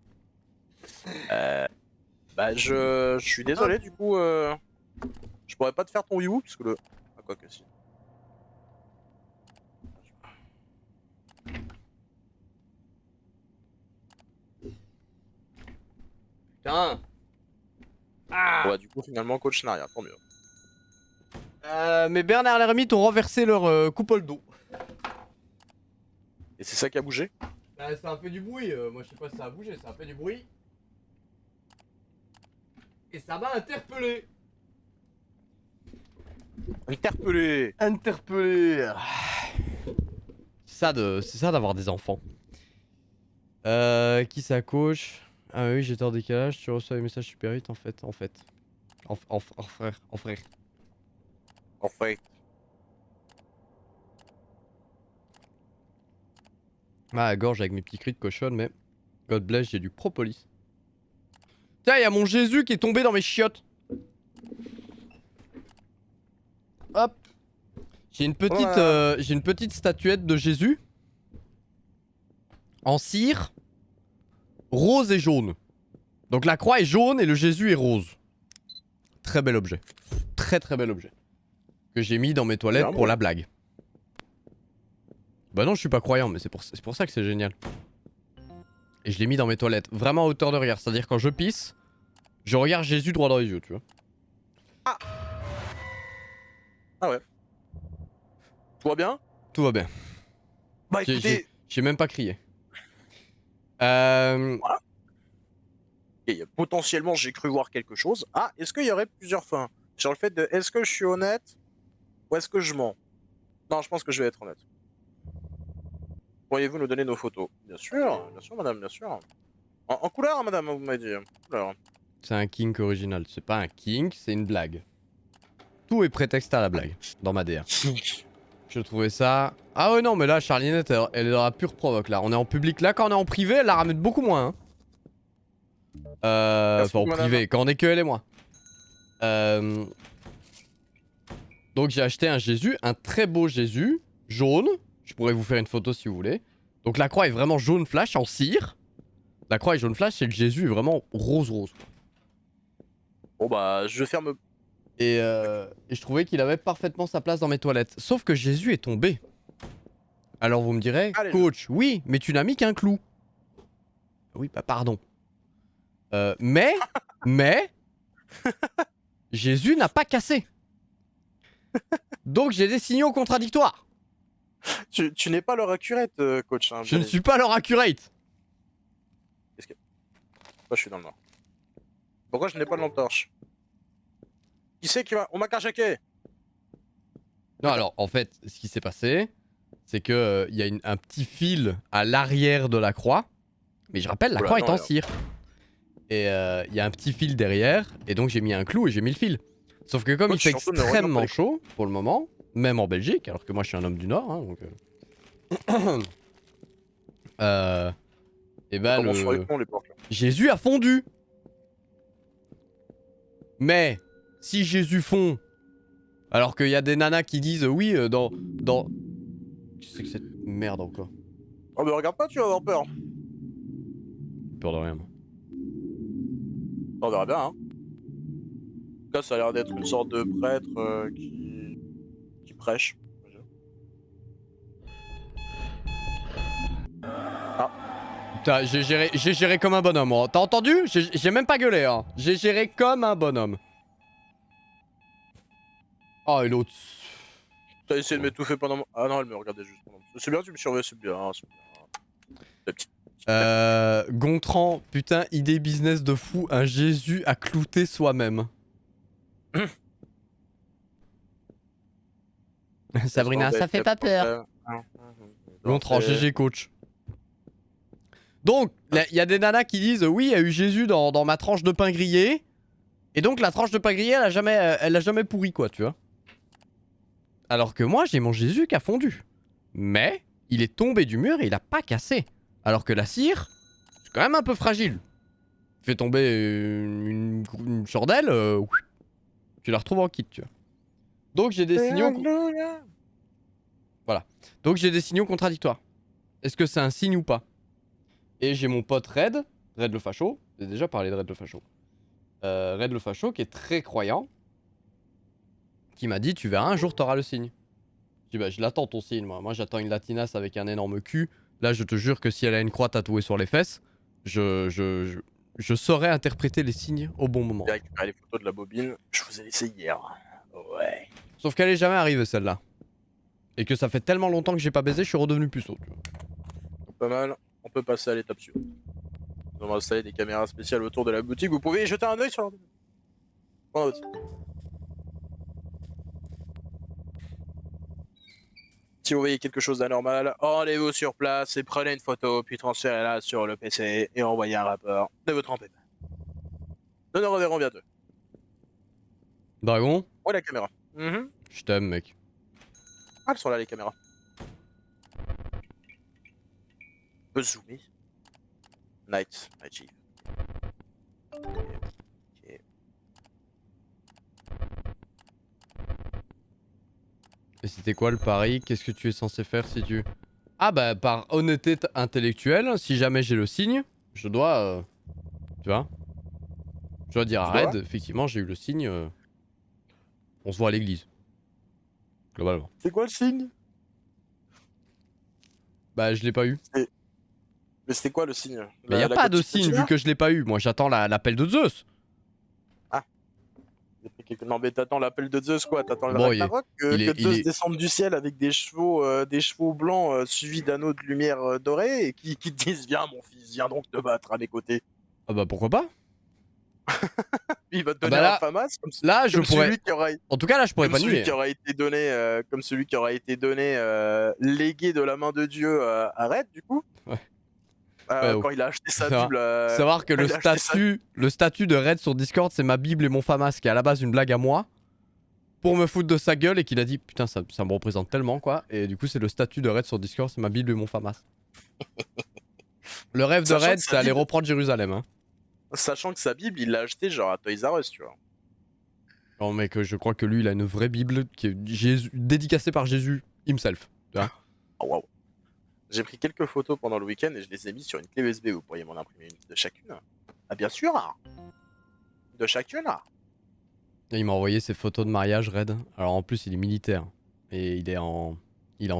Bah, je suis désolé, du coup, je pourrais pas te faire ton Wii puisque le. Ah, quoi que si. Putain. Ah. Ouais, du coup, finalement, coach n'a rien, tant mieux. Mais Bernard l'ermite ont renversé leur coupole d'eau. Et c'est ça qui a bougé? Bah, ça a fait du bruit, moi je sais pas si ça a bougé, ça a fait du bruit. Et ça m'a interpellé. Interpellé. Interpellé. C'est ça d'avoir des enfants. Qui ça coach? Ah oui, j'étais en décalage, tu reçois les messages super vite en fait. En frère. Enfin. Ah, la gorge avec mes petits cris de cochonne, mais God bless, j'ai du propolis. Tiens, il y a mon Jésus qui est tombé dans mes chiottes. Hop. J'ai une petite statuette de Jésus. En cire. Rose et jaune. Donc la croix est jaune et le Jésus est rose. Très bel objet. Très très bel objet. Que j'ai mis dans mes toilettes pour la blague. Bah non, je suis pas croyant, mais c'est pour ça que c'est génial. Et je l'ai mis dans mes toilettes, vraiment à hauteur de regard. C'est-à-dire quand je pisse, je regarde Jésus droit dans les yeux, tu vois. Ah. Ah ouais. Tout va bien? Tout va bien. Bah écoutez... J'ai même pas crié. Voilà. Et potentiellement, j'ai cru voir quelque chose. Ah, est-ce qu'il y aurait plusieurs fins sur le fait de est-ce que je suis honnête ou est-ce que je mens? Non, je pense que je vais être honnête. Pourriez-vous nous donner nos photos? Bien sûr, madame, bien sûr. En couleur, madame, vous m'avez dit. Couleur. C'est un kink original. C'est pas un kink, c'est une blague. Tout est prétexte à la blague, dans ma DA. Je trouvais ça... Ah ouais non, mais là, Charlinette, elle est dans la pure provoque, là. On est en public. Là, quand on est en privé, elle la ramène beaucoup moins. Hein. Enfin, en privé, quand on est que elle et moi. Donc j'ai acheté un Jésus, un très beau Jésus, jaune. Je pourrais vous faire une photo si vous voulez. Donc la croix est vraiment jaune flash en cire. La croix est jaune flash et le Jésus est vraiment rose rose. Bon bah je vais faire me... Et je trouvais qu'il avait parfaitement sa place dans mes toilettes. Sauf que Jésus est tombé. Alors vous me direz, allez, coach, oui, mais tu n'as mis qu'un clou. Oui, bah pardon. Mais Jésus n'a pas cassé. Donc j'ai des signaux contradictoires. Tu n'es pas leur accurate, coach. Hein, je ne suis pas leur accurate. Qu'est-ce que... Pourquoi je suis dans le noir? Pourquoi je n'ai pas de lampe torche? Qui c'est qui va... On m'a carjacké. Non, alors, en fait, ce qui s'est passé, c'est que y a un petit fil à l'arrière de la croix. Mais je rappelle, la croix est en cire. Et il y a un petit fil derrière. Et donc, j'ai mis un clou et j'ai mis le fil. Sauf que comme il fait extrêmement chaud, pour le moment, même en Belgique, alors que moi, je suis un homme du Nord, hein, donc... et bah, Jésus a fondu. Mais, si Jésus fond... Alors qu'il y a des nanas qui disent oui dans... Qu'est-ce que c'est que cette merde encore? Oh mais regarde pas, tu vas avoir peur. Peur de rien moi. On verra bien hein. En tout cas ça a l'air d'être une sorte de prêtre qui prêche. Ah. Putain, j'ai géré comme un bonhomme. Hein. T'as entendu? J'ai même pas gueulé. Hein. J'ai géré comme un bonhomme. Oh et l'autre... T'as essayé de m'étouffer pendant... Ah non, elle me regardait juste pendant... C'est bien, tu me surveilles, c'est bien. La petite... Gontran, putain, idée business de fou, un Jésus à clouter soi-même. Sabrina, ça fait pas peur. Gontran, GG coach. Donc, il y a des nanas qui disent oui, il y a eu Jésus dans ma tranche de pain grillé. Et donc la tranche de pain grillé, elle a jamais pourri quoi, tu vois. Alors que moi, j'ai mon Jésus qui a fondu. Mais il est tombé du mur et il a pas cassé. Alors que la cire, c'est quand même un peu fragile. Fais tomber une chandelle, tu la retrouves en kit, tu vois. Donc j'ai des signaux. Voilà. Donc j'ai des signaux contradictoires. Est-ce que c'est un signe ou pas? Et j'ai mon pote Red le facho. J'ai déjà parlé de Red le facho. Red le facho qui est très croyant. Qui m'a dit tu verras un jour t'auras le signe. Je dis bah je l'attends ton signe moi. Moi j'attends une latinasse avec un énorme cul. Là je te jure que si elle a une croix tatouée sur les fesses, je saurais interpréter les signes au bon moment. J'ai récupéré les photos de la bobine, je vous ai laissé hier. Ouais. Sauf qu'elle est jamais arrivée celle-là. Et que ça fait tellement longtemps que j'ai pas baisé, je suis redevenu puceau. Tu vois. Pas mal, on peut passer à l'étape suivante. Nous avons installé des caméras spéciales autour de la boutique, vous pouvez y jeter un œil sur leur... Prends la boutique. Si vous voyez quelque chose d'anormal, rendez-vous sur place et prenez une photo, puis transférez-la sur le PC et envoyez un rapport de votre empêche. Nous nous reverrons bientôt. Dragon, Ouais, la caméra. je t'aime mec. Ah, elles sont là les caméras. On peut zoomer. Night Chief. Ok. Et c'était quoi le pari? Qu'est-ce que tu es censé faire si tu... Ah bah par honnêteté intellectuelle, si jamais j'ai le signe, je dois... tu vois? Je dois dire Tu à dois? Red, effectivement j'ai eu le signe, on se voit à l'église. Globalement. C'est quoi le signe? Bah je l'ai pas eu. Mais c'était quoi le signe? Mais y a La pas de gothique signe vu Latina? que je l'ai pas eu. Moi j'attends l'appel de Zeus. Ah. Non mais t'attends l'appel de Zeus quoi? T'attends le Bon Ragnarok? il Que est, il Zeus est... descende du ciel avec des chevaux blancs suivis d'anneaux de lumière dorés et qui te disent viens mon fils, viens donc te battre à mes côtés. Ah bah pourquoi pas? Puis il va te Ah donner bah un là, famas là je comme pourrais... celui qui aura En tout cas là je pourrais comme pas celui nier. qui aura été donné comme celui qui aura été donné légué de la main de Dieu à Red du coup Ouais. Ouais, oh. quand il a acheté sa Savoir, Bible savoir que quand il a acheté sa le statut de Red sur Discord c'est ma Bible et mon Famas qui est à la base une blague à moi. Pour me foutre de sa gueule et qu'il a dit putain ça me représente tellement quoi. Et du coup c'est le statut de Red sur Discord, c'est ma Bible et mon Famas. Le rêve de sachant que Red sa c'est aller Bible reprendre Jérusalem hein. sachant que sa Bible il l'a acheté genre à Toys R Us tu vois. Non mec je crois que lui il a une vraie Bible qui est dédicacée par Jésus himself. Tu vois. Oh, waouh. J'ai pris quelques photos pendant le week-end et je les ai mis sur une clé USB. Vous pourriez m'en imprimer une de chacune. Ah bien sûr. De chacune. Et il m'a envoyé ses photos de mariage Red. Alors en plus il est militaire. Et il est en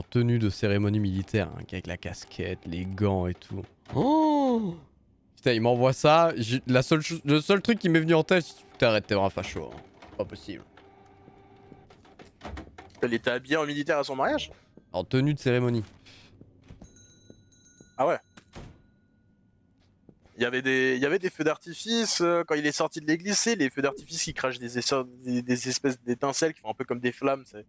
tenue de cérémonie militaire. Hein, avec la casquette, les gants et tout. Oh putain il m'envoie ça. Le seul truc qui m'est venu en tête, c'est putain arrête t'es un facho. Hein. Pas possible. Elle était habillée en militaire à son mariage. En tenue de cérémonie. Ah ouais. Il y avait des feux d'artifice quand il est sorti de l'église, c'est les feux d'artifice qui crachent des espèces d'étincelles qui font un peu comme des flammes, c'est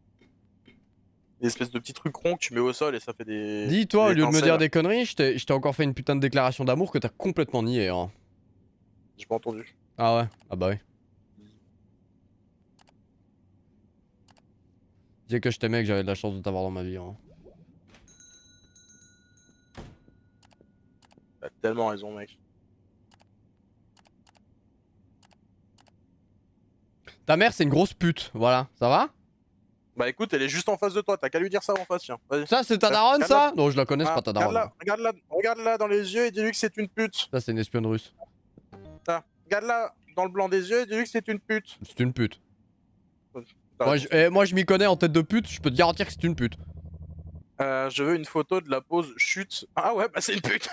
des espèces de petits trucs ronds que tu mets au sol et ça fait Dis-toi, au des lieu de me dire étincelles. des conneries, je t'ai encore fait une putain de déclaration d'amour que t'as complètement nié. Hein. J'ai pas entendu. Ah ouais. Ah bah ouais. Disais que je t'aimais, que j'avais de la chance de t'avoir dans ma vie. Hein. T'as tellement raison, mec. Ta mère c'est une grosse pute, voilà, ça va? Bah écoute, elle est juste en face de toi, t'as qu'à lui dire ça en face, tiens. Vas-y. Ça c'est ta daronne Regarde-la. ça? Non je la connais, c'est Ah, pas ta daronne. Hein. regarde-la dans les yeux et dis-lui que c'est une pute. Ça c'est une espionne russe. Ça. Regarde-la dans le blanc des yeux et dis-lui que c'est une pute. C'est une pute. T'as Moi raison. moi je m'y connais en tête de pute, je peux te garantir que c'est une pute. Je veux une photo de la pose chute. Ah ouais, bah c'est une pute.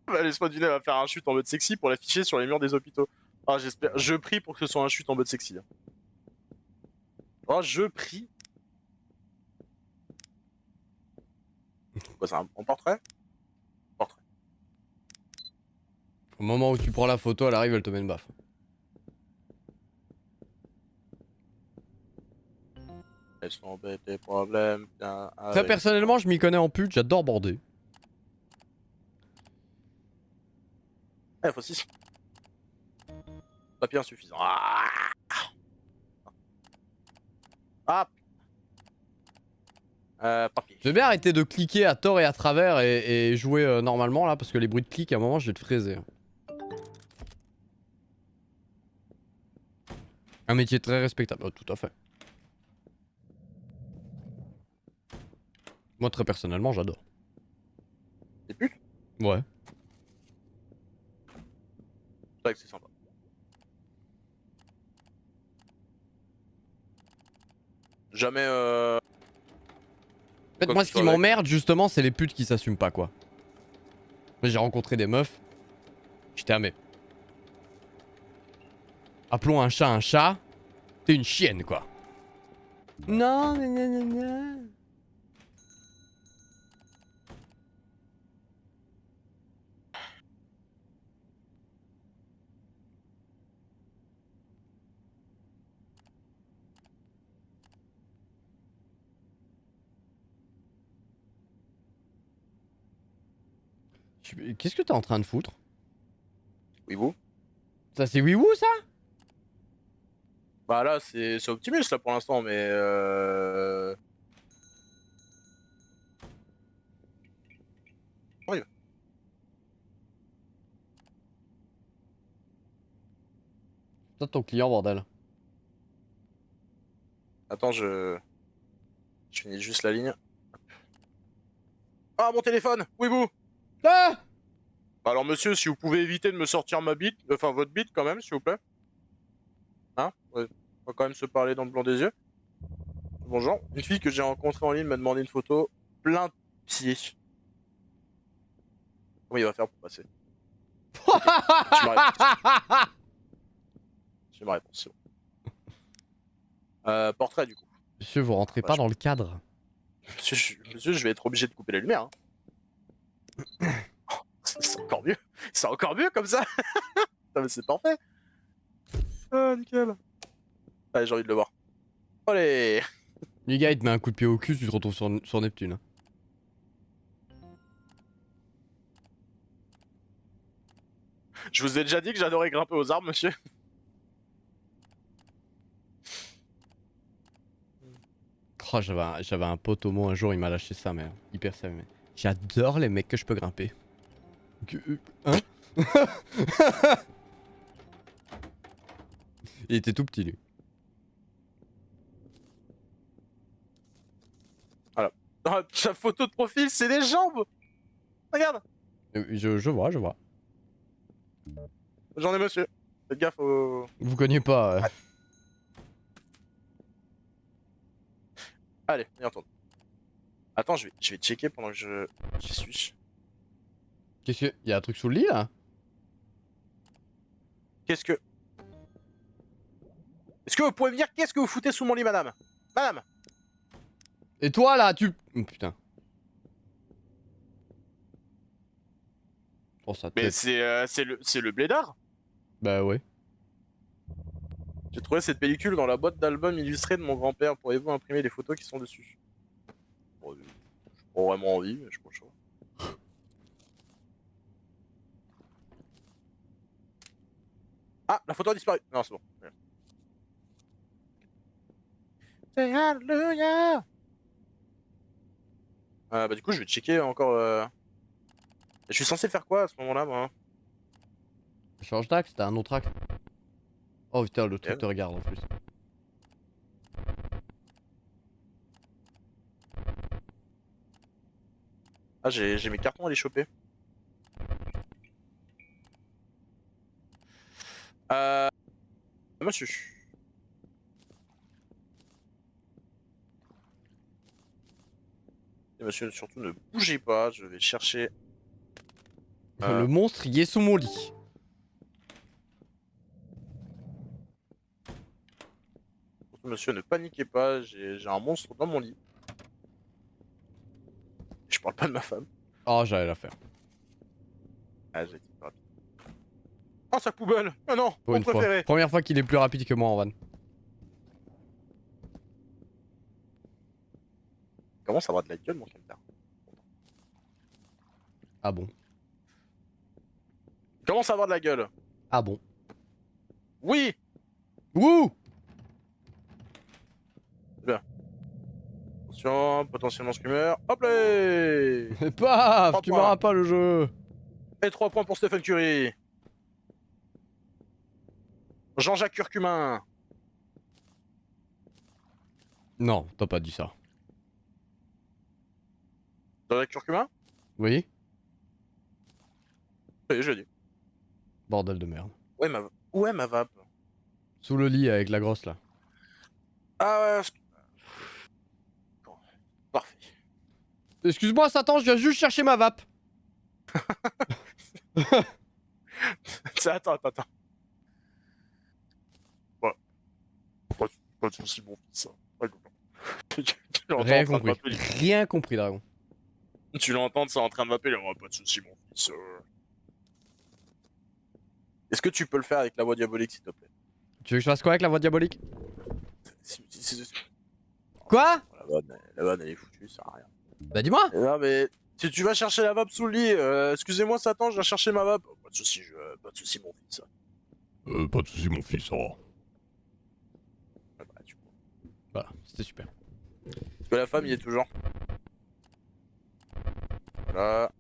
Bah, laisse-moi du nez, elle va faire un chute en mode sexy pour l'afficher sur les murs des hôpitaux. Ah, j'espère. Je prie pour que ce soit un chute en mode sexy. Oh, je prie. Quoi, c'est un portrait? Portrait. Au moment où tu prends la photo, elle arrive, elle te met une baffe. Laisse tomber tes problèmes. Très personnellement, je m'y connais en pute, j'adore border. Faut 6. Papier insuffisant. Ah Papier. Je vais bien arrêter de cliquer à tort et à travers et jouer normalement là parce que les bruits de clics à un moment je vais te fraiser. Un métier très respectable, oh, tout à fait. Moi très personnellement j'adore. Des putes? Ouais. C'est vrai que c'est sympa. Jamais En fait quoi moi que ce ce qui soit avec. m'emmerde justement c'est les putes qui s'assument pas quoi. Moi j'ai rencontré des meufs. J'étais à mais. Appelons un chat, t'es une chienne quoi. Non, non. Qu'est-ce que t'es en train de foutre? Oui, vous? Ça c'est oui ou ça? Bah là, c'est Optimus là pour l'instant, mais oui. C'est ton client bordel. Attends, je finis juste la ligne. Ah, mon téléphone! Oui, vous! Ah Bah alors, monsieur, si vous pouvez éviter de me sortir ma bite, enfin votre bite quand même, s'il vous plaît. Hein? Ouais. On va quand même se parler dans le blanc des yeux. Bonjour. Une fille que j'ai rencontrée en ligne m'a demandé une photo plein de pieds. Comment il va faire pour passer? J'ai ma réponse. J'ai ma réponse, c'est bon. Portrait, du coup. Monsieur, vous rentrez pas dans le cadre. Monsieur, je vais être obligé de couper la lumière. Hein. C'est encore mieux. C'est encore mieux comme ça. Putain, mais c'est parfait. Ah, nickel. Allez, j'ai envie de le voir. Allez. Les gars, il te met un coup de pied au cul, tu te retrouves sur Neptune. Je vous ai déjà dit que j'adorais grimper aux arbres, monsieur. Oh, j'avais un pote au mot un jour, il m'a lâché ça, mais hyper sérieux. Mais j'adore les mecs que je peux grimper. Hein? Il était tout petit lui. Voilà. Ah, sa photo de profil, c'est des jambes. Regarde. Je vois, je vois. J'en ai, monsieur. Faites gaffe au... Vous connaissez pas. Ouais. Allez, on y retourne. Attends, je vais checker pendant que j'y suis. Qu'est-ce que. Y'a un truc sous le lit là? Qu'est-ce que... Est-ce que vous pouvez me dire qu'est-ce que vous foutez sous mon lit, madame? Madame! Et toi là, tu. Oh, putain. Oh, sa Mais tête. c'est le blédard. Bah ouais. J'ai trouvé cette pellicule dans la boîte d'albums illustrés de mon grand-père. Pourriez-vous imprimer les photos qui sont dessus? Bon, j'ai pas vraiment envie, mais je pense pas. Ah, la photo a disparu. Non, c'est bon. Say hallelujah. Bah du coup, je vais checker encore. Je suis censé faire quoi à ce moment-là, moi? Change d'axe, t'as un autre axe. Oh putain, le truc Yeah. te regarde en plus. Ah, j'ai mes cartons à les choper. Monsieur. Et monsieur, surtout ne bougez pas, je vais chercher. Le monstre, il est sous mon lit. Surtout, monsieur, ne paniquez pas, j'ai un monstre dans mon lit. Je parle pas de ma femme. Oh, j'allais la faire. Ah, j'ai été rapide. Oh, sa poubelle! Ah non, Pour mon une fois. préféré! Première fois qu'il est plus rapide que moi en van. Comment ça va de la gueule, mon camtar? Ah bon. Comment ça va de la gueule? Ah bon. Oui! Wouh! Attention, potentiellement screamer. Hop là. Et Et paf, 3 tu points. m'auras pas le jeu. 3 points pour Stephen Curry. Jean-Jacques Curcumin. Non, t'as pas dit ça. Jean-Jacques Curcumin? Oui? Oui, je l'ai dit. Bordel de merde. Où est ma vape? Sous le lit avec la grosse là. Ah ouais, bon, parfait. Excuse-moi, Satan, je viens juste chercher ma vape. Attends. Ouais, pas de soucis, mon fils. Ouais, tu l'entends en Rien train de compris. m'appeler. Rien compris, Dragon. Tu l'entends, c'est en train de m'appeler. Oh, pas de soucis, mon fils. Est-ce que tu peux le faire avec la voix diabolique, s'il te plaît? Tu veux que je fasse quoi avec la voix diabolique? Si- Quoi? La vanne, elle est foutue, ça sert à rien. Bah dis-moi. Non, mais si tu vas chercher la vape sous le lit, excusez-moi, Satan, je viens chercher ma vape. Oh, pas de soucis, mon fils. Pas de soucis, mon fils. Oh. Ouais, bah, tu vois. Voilà, c'était super. Parce que la femme, il est toujours. Voilà.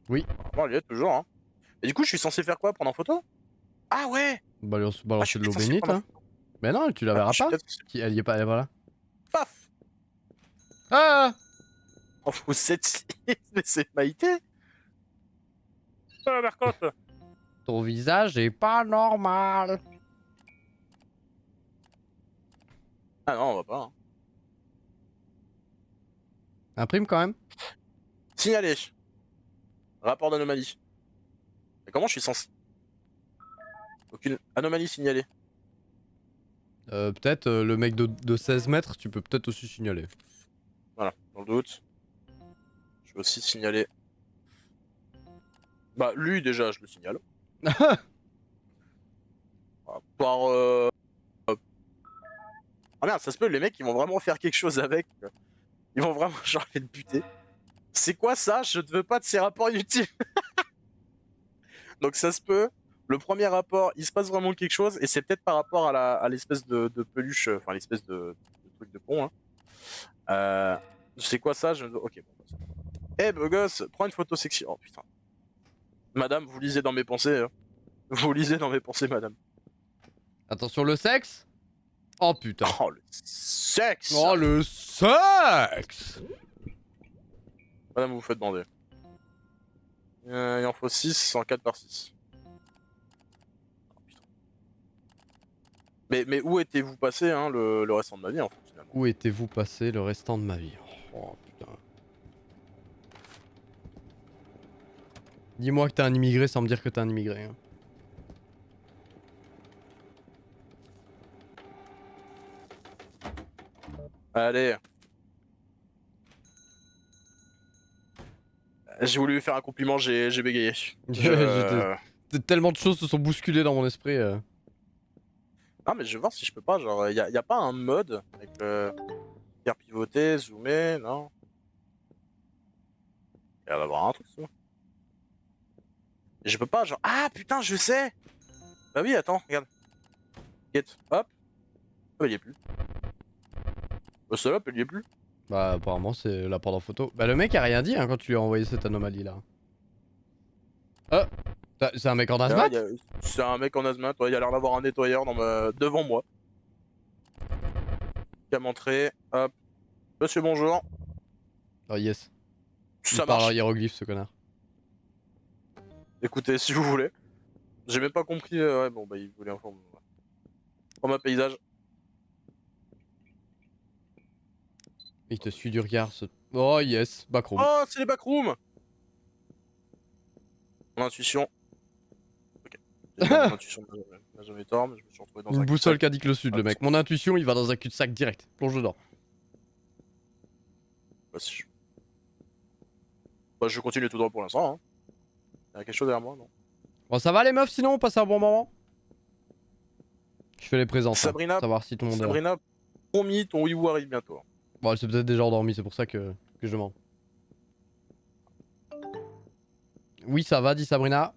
Oui. Bon, il y est toujours, hein. Et du coup, je suis censé faire quoi? Prendre en photo? Ah ouais! Balancer Ah, je suis de l'eau peut-être censé bénite prendre en là. photo. Mais non, tu la Ah, verras je suis pas. peut-être censé. Elle y est pas, elle est pas là. Paf! Ah! Oh, vous êtes. Mais c'est Maïté! Ah, la mercotte! Ton visage est pas normal. Ah non, on va pas. Hein. Imprime quand même. Signalé. Rapport d'anomalie. Mais comment je suis censé. Aucune anomalie signalée. Peut-être le mec de 16 mètres, tu peux peut-être aussi signaler. Voilà, dans le doute. Je vais aussi signaler. Bah, lui, déjà, je le signale. Voilà. Ah merde, ça se peut, les mecs, ils vont vraiment faire quelque chose avec. Ils vont vraiment, genre, le buter. C'est quoi ça? Je ne veux pas de ces rapports inutiles. Donc ça se peut. Le premier rapport, il se passe vraiment quelque chose, et c'est peut-être par rapport à l'espèce de peluche, enfin l'espèce de truc de pont. Hein. C'est quoi ça? Ok, bon. Eh, beau gosse, prends une photo sexy. Oh putain. Madame, vous lisez dans mes pensées. Hein. Vous lisez dans mes pensées, madame. Attention le sexe. Oh putain. Oh, le sexe! Oh le sexe. Madame, vous vous faites bander. Il en faut 6 en 4 par 6. Mais où étiez-vous passé hein, le restant de ma vie en fait finalement? Où étiez-vous passé le restant de ma vie? Oh putain. Dis-moi que t'es un immigré sans me dire que t'es un immigré. Hein. Allez. J'ai voulu lui faire un compliment, j'ai bégayé. Tellement de choses se sont bousculées dans mon esprit. Ah mais je vais voir si je peux pas, genre, y a pas un mode avec faire pivoter, zoomer, non? Il va y avoir un truc, ça. Je peux pas, genre, ah putain, je sais! Bah oui, attends, regarde. Get, hop. Oh, il y est plus. Le seul hop, il y est plus. Bah apparemment c'est la prendre en photo. Bah le mec a rien dit hein, quand tu lui as envoyé cette anomalie là. Oh, c'est un mec en Là, hazmat? c'est un mec en hazmat, ouais, il a l'air d'avoir un nettoyeur devant moi. Qui a montré, hop. Monsieur, bonjour. Oh yes. Il Ça parle en marche. hiéroglyphe ce connard. Écoutez, si vous voulez. J'ai même pas compris. Ouais, bon, bah, il voulait informer. Format paysage. Il te suit du regard ce... Oh yes, backroom. Oh, c'est les backrooms! Mon intuition. Ok. Évidemment, mon intuition n'a jamais tort, mais je me suis retrouvé dans Une un boussole cul-de-sac. qui indique le sud le mec. Mon intuition il va dans un cul-de-sac direct. Plonge dedans. Bah, si je... Bah, je continue tout droit pour l'instant. Hein. Il y a quelque chose derrière moi, non? Bon ça va les meufs sinon on passe un bon moment? Je fais les présences hein, Sabrina, savoir si tout le monde est là. Sabrina, promis, ton hibou arrive bientôt. Bon elle s'est peut-être déjà endormie c'est pour ça que je demande. Oui ça va dit Sabrina.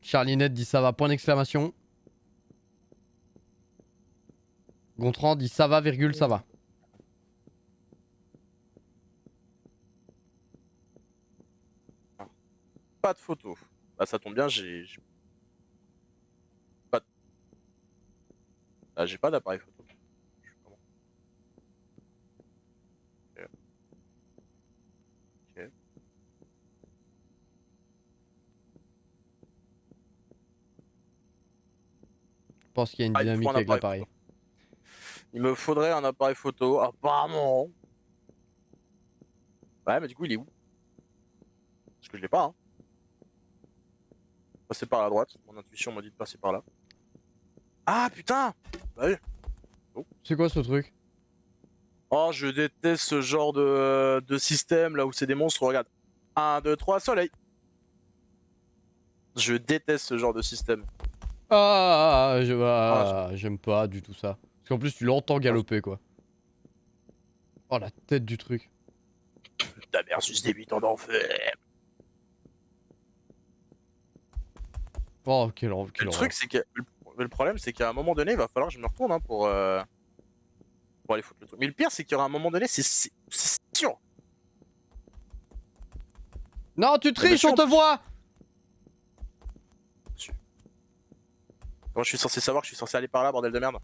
Charlinette dit ça va, point d'exclamation. Gontran dit ça va, virgule, ça va. Pas de photo. Bah ça tombe bien, pas de... Ah, j'ai pas d'appareil photo. Je fais comment? Ok. Ok. Je pense qu'il y a une Ah, il me dynamique faut un avec appareil l'appareil. photo. Il me faudrait un appareil photo, apparemment. Ouais, mais du coup, il est où? Parce que je l'ai pas, hein. Passer par la droite. Mon intuition m'a dit de passer par là. Ah, putain! Bah oui. C'est quoi ce truc? Oh, je déteste ce genre de système là où c'est des monstres. Regarde. 1, 2, 3, soleil. Je déteste ce genre de système. Ah, J'aime pas du tout ça. Parce qu'en plus, tu l'entends ah, galoper, quoi. Oh, la tête du truc. ta mère suce des bitons d'enfer. Oh, quelle Le horreur. truc, c'est que. Le problème, c'est qu'à un moment donné, il va falloir que je me retourne hein, pour aller foutre le truc. Mais le pire, c'est qu'il y aura un moment donné, c'est sûr. Non, tu triches, monsieur, on te voit! Comment je suis censé savoir que je suis censé aller par là, bordel de merde?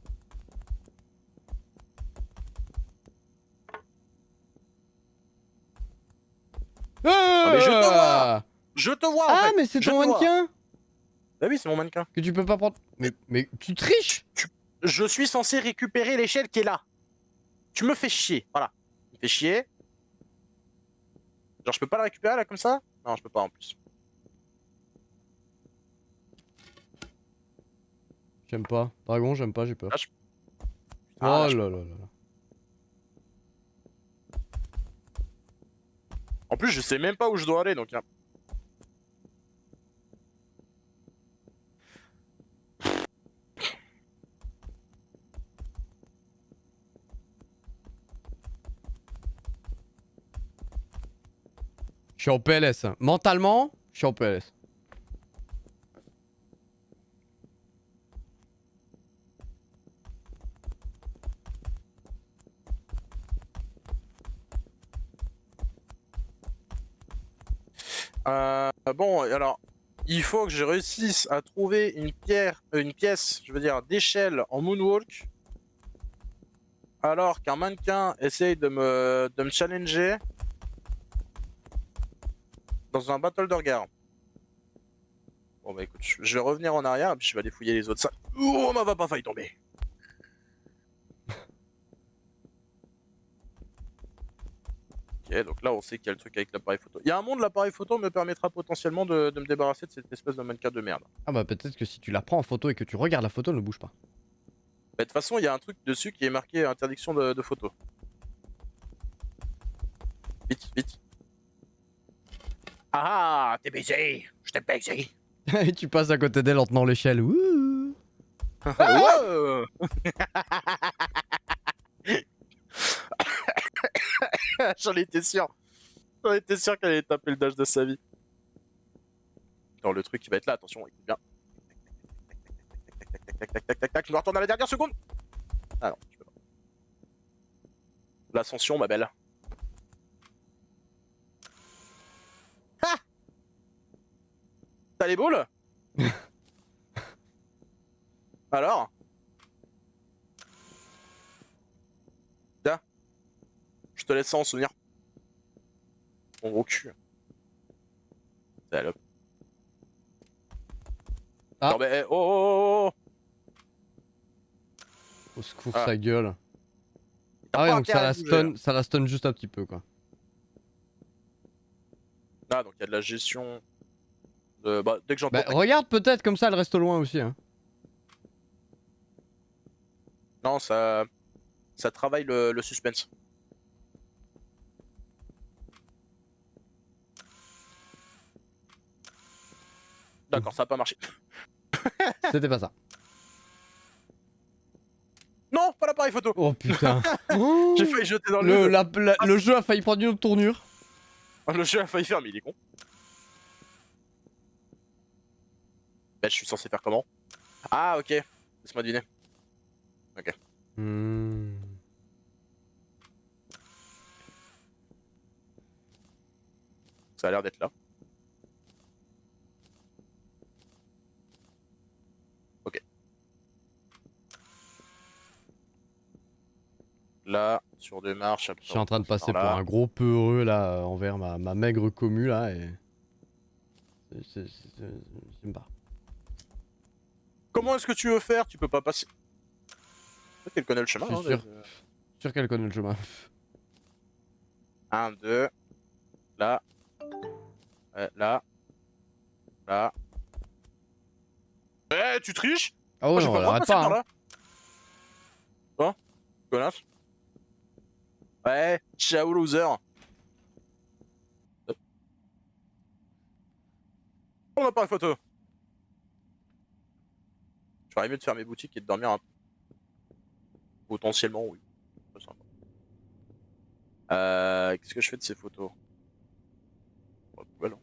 Mais je te vois! Je te vois en Ah, fait! mais c'est Je ton te vois. mannequin! Bah oui, c'est mon mannequin. Que tu peux pas prendre. Mais tu triches! Je suis censé récupérer l'échelle qui est là. Tu me fais chier, voilà. Tu me fais chier. Genre, je peux pas la récupérer là comme ça? Non, je peux pas en plus. J'aime pas. Dragon, j'aime pas, j'ai peur. Là, Oh là, je là peux là pas. là là. En plus, je sais même pas où je dois aller donc. Hein. Je suis en PLS. Mentalement, je suis en PLS. Bon, alors, il faut que je réussisse à trouver une pièce, je veux dire, d'échelle en moonwalk, alors qu'un mannequin essaye de me challenger dans un battle de regard. Bon bah écoute, je vais revenir en arrière et puis je vais aller fouiller les autres salles. Oh, ma va pas failli tomber. Ok, donc là on sait qu'il y a le truc avec l'appareil photo. Il y a un monde, l'appareil photo me permettra potentiellement de me débarrasser de cette espèce de mannequin de merde. Ah bah peut-être que si tu la prends en photo et que tu regardes la photo, elle ne bouge pas. Bah, de toute façon, il y a un truc dessus qui est marqué interdiction de photo. Vite, vite. Ah, t'es baisé. Je t'ai baisé. Et tu passes à côté d'elle en tenant l'échelle. Ouh. Wow. J'en étais sûr. J'en étais sûr qu'elle allait taper le dash de sa vie. Dans le truc qui va être là, attention, écoute bien. Tac, tac, tac, tac, tac, tac, tac, je me retourne à la dernière seconde. Ah non, je peux pas. L'ascension, ma belle. Ah! T'as les boules? Alors? Tiens, je te laisse ça en souvenir. Mon gros cul. Salope. Ah. Non mais, oh, oh, oh, Au secours, Ah. sa gueule. T'as Ah ouais, pas donc intérêt à bouger, ça la stun juste un petit peu quoi. là. Ah, donc il y a de la gestion. Bah, dès que j'entends. Bah regarde peut-être comme ça elle reste loin aussi hein. Non, ça travaille le suspense. D'accord, ça a pas marché. C'était pas ça. Non, pas l'appareil photo. Oh putain. J'ai failli jeter dans le vide. Le jeu a failli prendre une autre tournure. Le jeu a failli faire, mais il est con. Bah, je suis censé faire comment? Ah, ok. Laisse-moi deviner. Ok. Ça a l'air d'être là. Ok. Là, sur deux marches, après Je suis en on train de passe passer par pour là. un gros peureux là envers ma maigre commu là et. J'aime pas. Comment est-ce que tu veux faire? Tu peux pas passer. Peut-être qu'elle connaît le Je chemin, suis hein. sûr qu'elle connaît le chemin. 1, 2. Là. Ouais, là. Là. Eh, tu triches? Ah Moi, ouais, j'ai non, pas le elle droit de arrête passer pas, par hein. là. Quoi? Connasse. Ouais, ciao loser. On appareil photo. J'aurais mieux de faire mes boutiques et de dormir un peu. Potentiellement, oui. C'est sympa. Qu'est-ce que je fais de ces photos? Oh, poubelle, hein.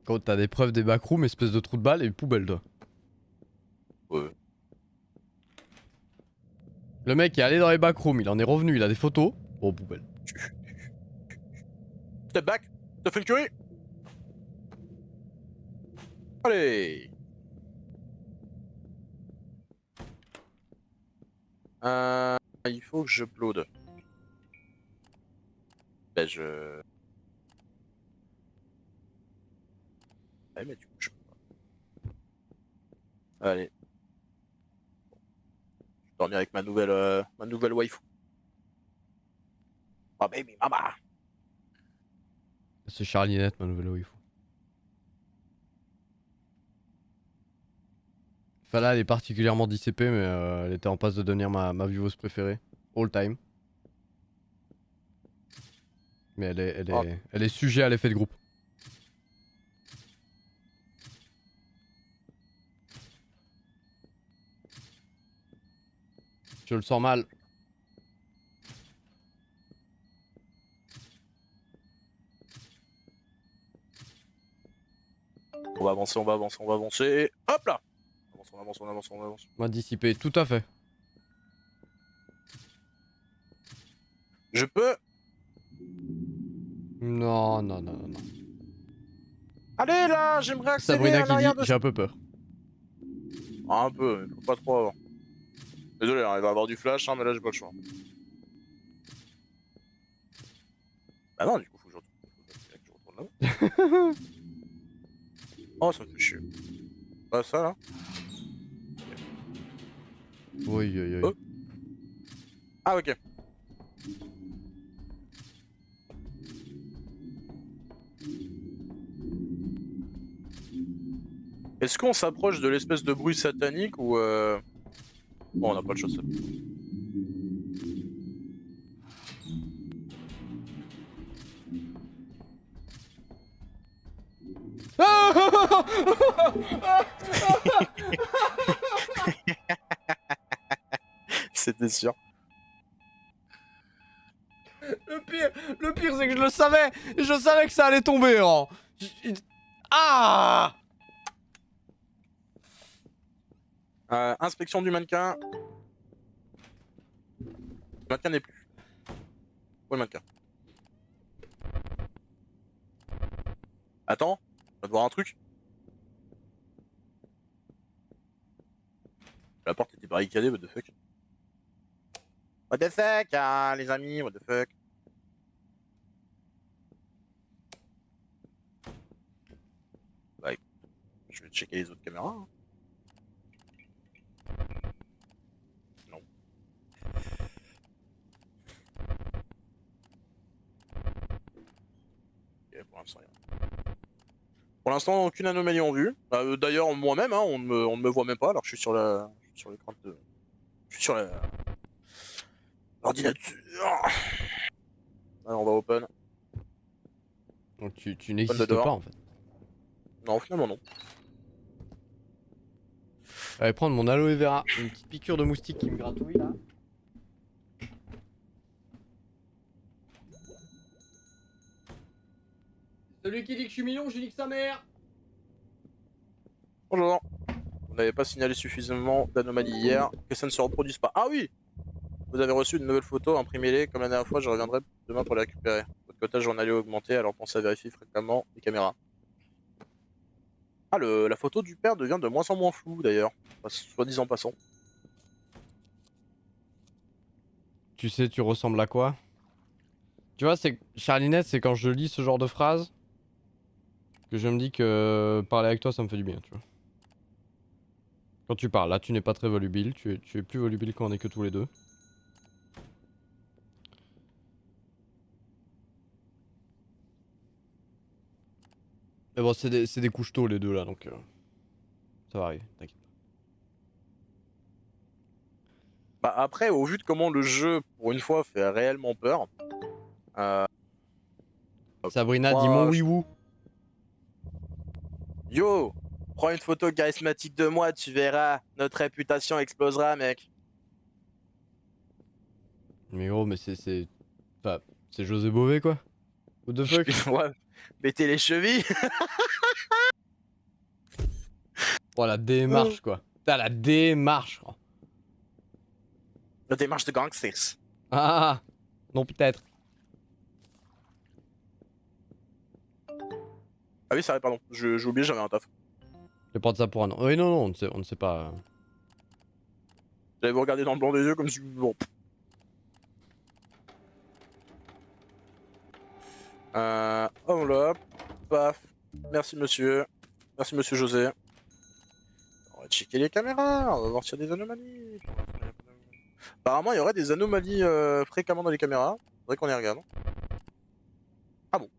Quand t'as des preuves des backrooms, espèce de trou de balle et poubelle toi. Ouais. Le mec est allé dans les backrooms, il en est revenu, il a des photos. Oh poubelle. Step back. T'as fait une curie? Allez. Il faut que je upload. Ben je... Ouais, mais du coup, je peux pas. Allez. Je vais dormir avec ma nouvelle waifu. Ah baby mama. C'est Charlinette, ma nouvelle waifu. Fala, elle est particulièrement dissipée, mais elle était en passe de devenir ma vieweuse préférée. All time. Mais Ah, elle est sujet à l'effet de groupe. Je le sens mal. on va avancer, on va avancer, on va avancer. Hop là. On avance, on avance, on avance, on avance. Moi dissipé, tout à fait. Je peux... Non, non, non, non, non. Allez là, j'aimerais accéder Sabrina à qui dit, l'arrière de... j'ai un peu peur. Ah, un peu, mais faut pas trop avoir. Désolé, hein, il va avoir du flash, hein, mais là j'ai pas le choix. Bah non, du coup, faut que je retourne là-bas. Oh, ça me fait chier. Pas ça là. Oui, oui, oui. Oh. Ah, ok. Est-ce qu'on s'approche de l'espèce de bruit satanique ou Bon, on n'a pas le choix, ça. C'était sûr. Le pire c'est que je le savais. Je savais que ça allait tomber. Hein. Ah. Inspection du mannequin. Le mannequin n'est plus. Où est le mannequin? Attends, on va te voir un truc. La porte était barricadée, what the fuck. What the fuck, hein, les amis, what the fuck. Bah, écoute, je vais checker les autres caméras, hein. Non. Ok, pour l'instant, rien. Pour l'instant, aucune anomalie en vue. D'ailleurs, moi-même, hein, on ne me voit même pas alors que je suis sur l'écran de... Je suis sur l'ordinateur. Alors, on va open. Donc tu Open the n'existes pas door. en fait. Non, finalement, non. Allez prendre mon aloe vera, une petite piqûre de moustique qui me gratouille là. Celui qui dit que je suis mignon, je lui dis que sa mère. Bonjour. Vous n'avez pas signalé suffisamment d'anomalies hier, que ça ne se reproduise pas. Ah oui! Vous avez reçu une nouvelle photo, imprimez-les comme la dernière fois, je reviendrai demain pour les récupérer. Votre quota journalier a augmenté, alors pensez à vérifier fréquemment les caméras. Ah, la photo du père devient de moins en moins floue d'ailleurs, soi-disant passant. Tu sais, tu ressembles à quoi? Tu vois, c'est Charlinette, c'est quand je lis ce genre de phrase que je me dis que parler avec toi, ça me fait du bien, tu vois. Quand tu parles, là, tu n'es pas très volubile, tu es plus volubile quand on est que tous les deux. Mais bon, c'est des couches-tôt les deux là, donc ça va arriver, t'inquiète. Bah après, au vu de comment le jeu, pour une fois, fait réellement peur, euh, Sabrina, dis mon moi, oui ou. yo, prends une photo charismatique de moi, tu verras, notre réputation explosera, mec. Mais gros, mais c'est. Enfin, c'est José Bové quoi. What the fuck? Ouais, mettez les chevilles. Oh la démarche quoi. T'as la démarche. Oh. La démarche de gangsters. Ah, non peut-être. Ah oui, c'est vrai, pardon, j'ai oublié, j'avais un taf. Je vais prendre ça pour un an. Oui, non, non, on ne sait pas. J'allais vous regarder dans le blanc des yeux comme si... Bon. Oh là, paf. Merci monsieur. Merci monsieur José. On va checker les caméras, on va voir s'il y a des anomalies. Apparemment, il y aurait des anomalies fréquemment dans les caméras. Faudrait qu'on y regarde. Ah bon.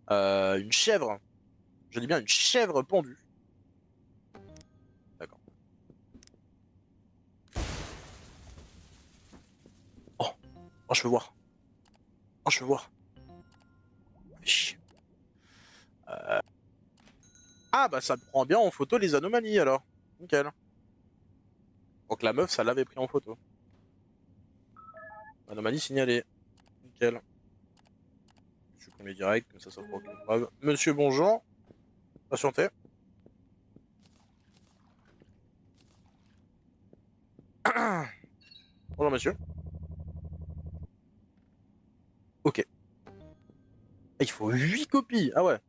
Une chèvre. Je dis bien une chèvre pendue. D'accord. Oh, oh, je veux voir. Oh, je veux voir. Chier. Ah bah ça prend bien en photo les anomalies alors. Nickel. Donc la meuf, ça l'avait pris en photo. Anomalie signalée. Nickel. Supprimer direct, comme ça fera aucune preuve. Monsieur, bonjour. Patientez. Bonjour monsieur. Ok. Ah, il faut 8 copies. Ah ouais.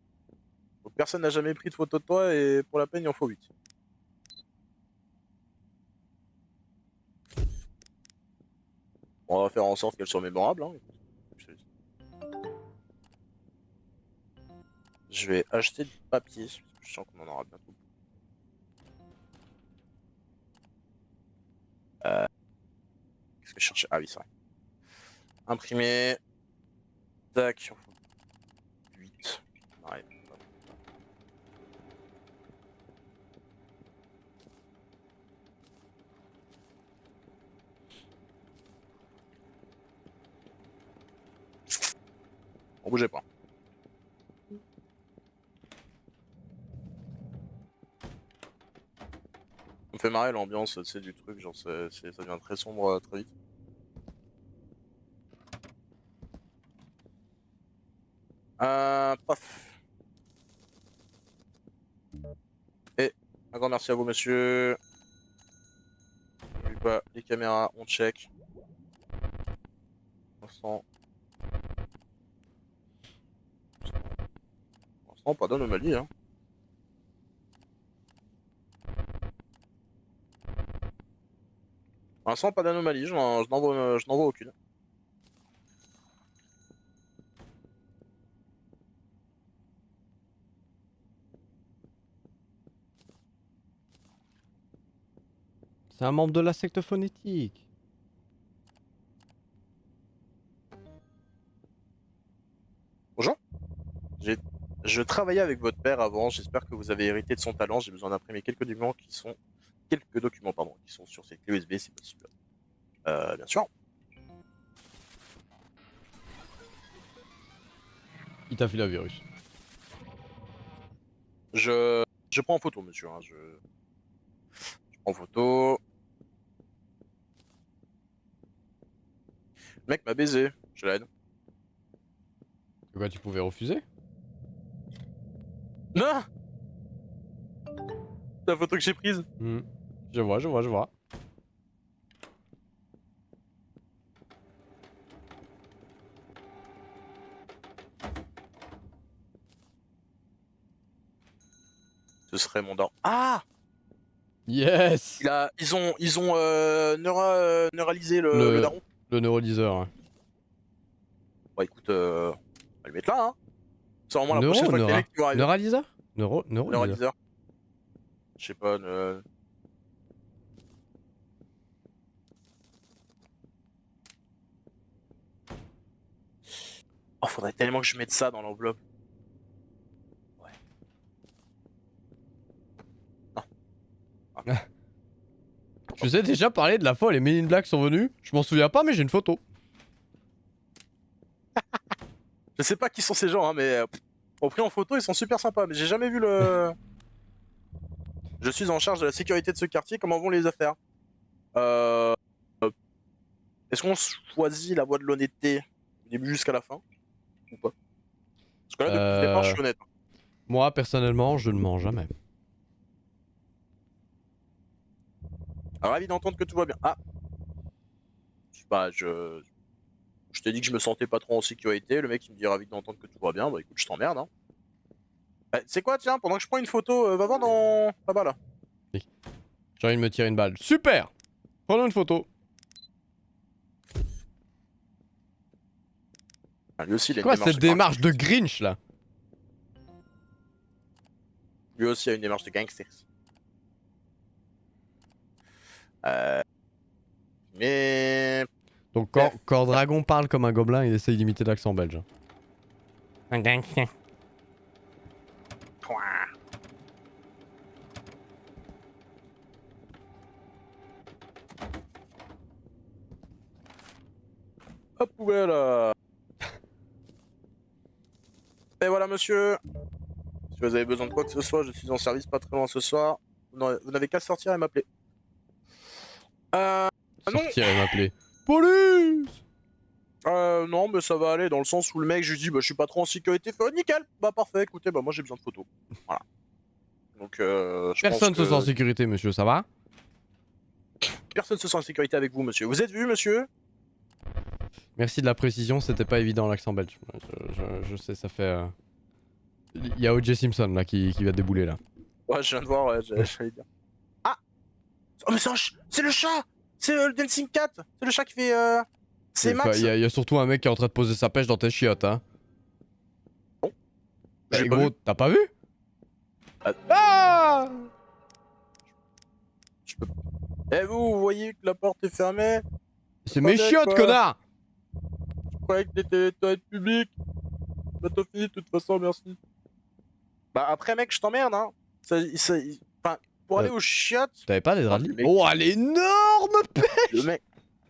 Donc personne n'a jamais pris de photo de toi et pour la peine, il en faut 8. Bon, on va faire en sorte qu'elles soient mémorables. Hein. Je vais acheter du papier. Parce que je sens qu'on en aura bientôt. Qu'est-ce que je cherchais? Ah oui, c'est vrai. Imprimer. Tac. Il en faut 8. Ouais. On bougeait pas. Ça me fait marrer l'ambiance, tu sais, du truc. Genre, ça devient très sombre très vite. Paf. Et un grand merci à vous, monsieur. N'oublie pas les caméras, on check. Pour l'instant, pas d'anomalie. Hein. Pour l'instant, pas d'anomalie, je n'en vois aucune. C'est un membre de la secte phonétique. Bonjour. J'ai- Je travaillais avec votre père avant, j'espère que vous avez hérité de son talent. J'ai besoin d'imprimer quelques documents pardon, qui sont sur cette clé USB, c'est possible. Bien sûr. Il t'a filé un virus. Je prends en photo, monsieur. Hein, je prends en photo. Le mec m'a baisé, je l'aide. Quoi, tu pouvais refuser? Non. la photo que j'ai prise. Je vois, je vois, je vois. Ce serait mon daron. Ah! Yes! Ils ont neuralisé le daron. Le neurolyseur. Ouais. Bah écoute, on va le mettre là, hein. C'est vraiment la prochaine fois que les mecs qui vont arriver. Neuralyseur? Neuralyseur. Neuraliseur. Je sais pas, Oh, faudrait tellement que je mette ça dans l'enveloppe. Ouais. Non. Je vous ai déjà parlé de la fois où les Men in Black sont venus. Je m'en souviens pas, mais j'ai une photo. Je sais pas qui sont ces gens, hein, mais au pris en photo, ils sont super sympas. Mais j'ai jamais vu le. Je suis en charge de la sécurité de ce quartier. Comment vont les affaires? euh... Est-ce qu'on choisit la voie de l'honnêteté du début jusqu'à la fin ou pas? Parce que là, depuis le départ, je suis honnête. Moi, personnellement, je ne mens jamais. Ravi d'entendre que tout va bien. Ah, bah je t'ai dit que je me sentais pas trop en sécurité. Le mec il me dit ravi d'entendre que tout va bien. Bah écoute, je t'emmerde. Hein. C'est quoi, tiens, pendant que je prends une photo, va voir dans là-bas là. J'ai envie de me tirer une balle. Super! Prenons une photo. Ah, lui aussi, il a une Quoi démarche cette démarche de Grinch là? Lui aussi a une démarche de gangster. Mais Donc quand Dragon parle comme un gobelin, il essaye d'imiter l'accent belge. Un gangster. Hop, poubelle. Et voilà, monsieur. Si vous avez besoin de quoi que ce soit, je suis en service pas très loin ce soir. Vous n'avez qu'à sortir et m'appeler. Non. Sortir et m'appeler. Police! Non, mais ça va aller dans le sens où le mec, je lui dis, bah, je suis pas trop en sécurité. Fait, oh, nickel, bah, parfait, écoutez, bah, moi j'ai besoin de photos. Voilà. Donc, je Personne pense se que sent en sécurité, monsieur, ça va? personne se sent en sécurité avec vous, monsieur. Vous êtes vu, monsieur? Merci de la précision, c'était pas évident l'accent belge. Je sais, ça fait. Il y a O.J. Simpson là qui va débouler là. Ouais, je viens de voir, ouais, j'allais dire. Ah! Oh, mais c'est le chat! C'est le Dancing Cat! C'est le chat qui fait. C'est Max! Il y a surtout un mec qui est en train de poser sa pêche dans tes chiottes, hein. Bon. Bah, J'ai pas gros, vu. t'as pas vu? Ah. Ah! Je peux. Eh, vous voyez que la porte est fermée? C'est Pas mes bête, chiottes, quoi. connard! Je croyais que t'étais les toilettes publiques. Bah, t'as fini, de toute façon, merci. Bah, après, mec, je t'emmerde, hein. Enfin, pour aller aux chiottes. T'avais pas des draps de le lit? mec- Oh, elle est énorme! Le mec.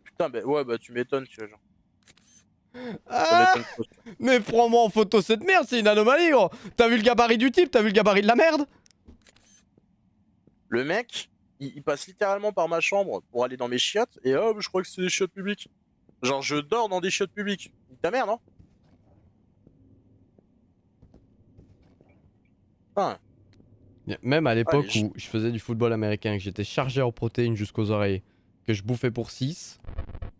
Putain, bah, ouais, bah, tu m'étonnes, tu vois, genre. Ça Ah! m'étonne pas. Mais prends-moi en photo cette merde, c'est une anomalie, gros! T'as vu le gabarit du type? T'as vu le gabarit de la merde? Le mec, il passe littéralement par ma chambre pour aller dans mes chiottes, et je crois que c'est des chiottes publiques. Genre, je dors dans des chiottes publiques. Ta mère, non? Enfin, Même à l'époque allez, où je faisais du football américain, que j'étais chargé en protéines jusqu'aux oreilles, que je bouffais pour 6,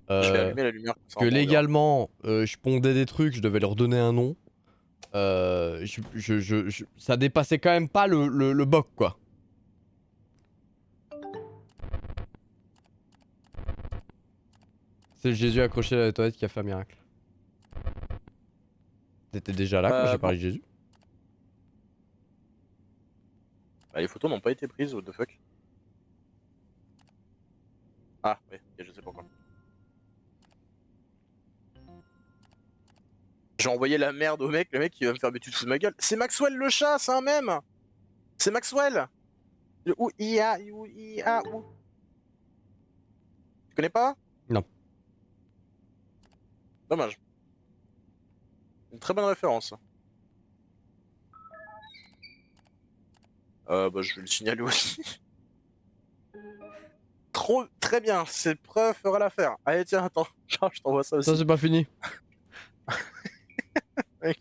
je vais allumer la lumière. que légalement je pondais des trucs, je devais leur donner un nom. Ça dépassait quand même pas le boc quoi. C'est le Jésus accroché à la toilette qui a fait un miracle. T'étais déjà là quand j'ai parlé de Jésus? Bah, les photos n'ont pas été prises, what the fuck. Ah, ouais, ok, je sais pourquoi. J'ai envoyé la merde au mec, le mec il va me faire mais tu te fous de ma gueule. C'est Maxwell le chat, c'est un mème. C'est Maxwell. Le ou ia ou ia ou. Tu connais pas? Non. Dommage. Une très bonne référence. Bah je vais le signaler aussi. Très bien, cette preuve fera l'affaire. Allez tiens, attends, je t'envoie ça aussi. Ça c'est pas fini. Mec,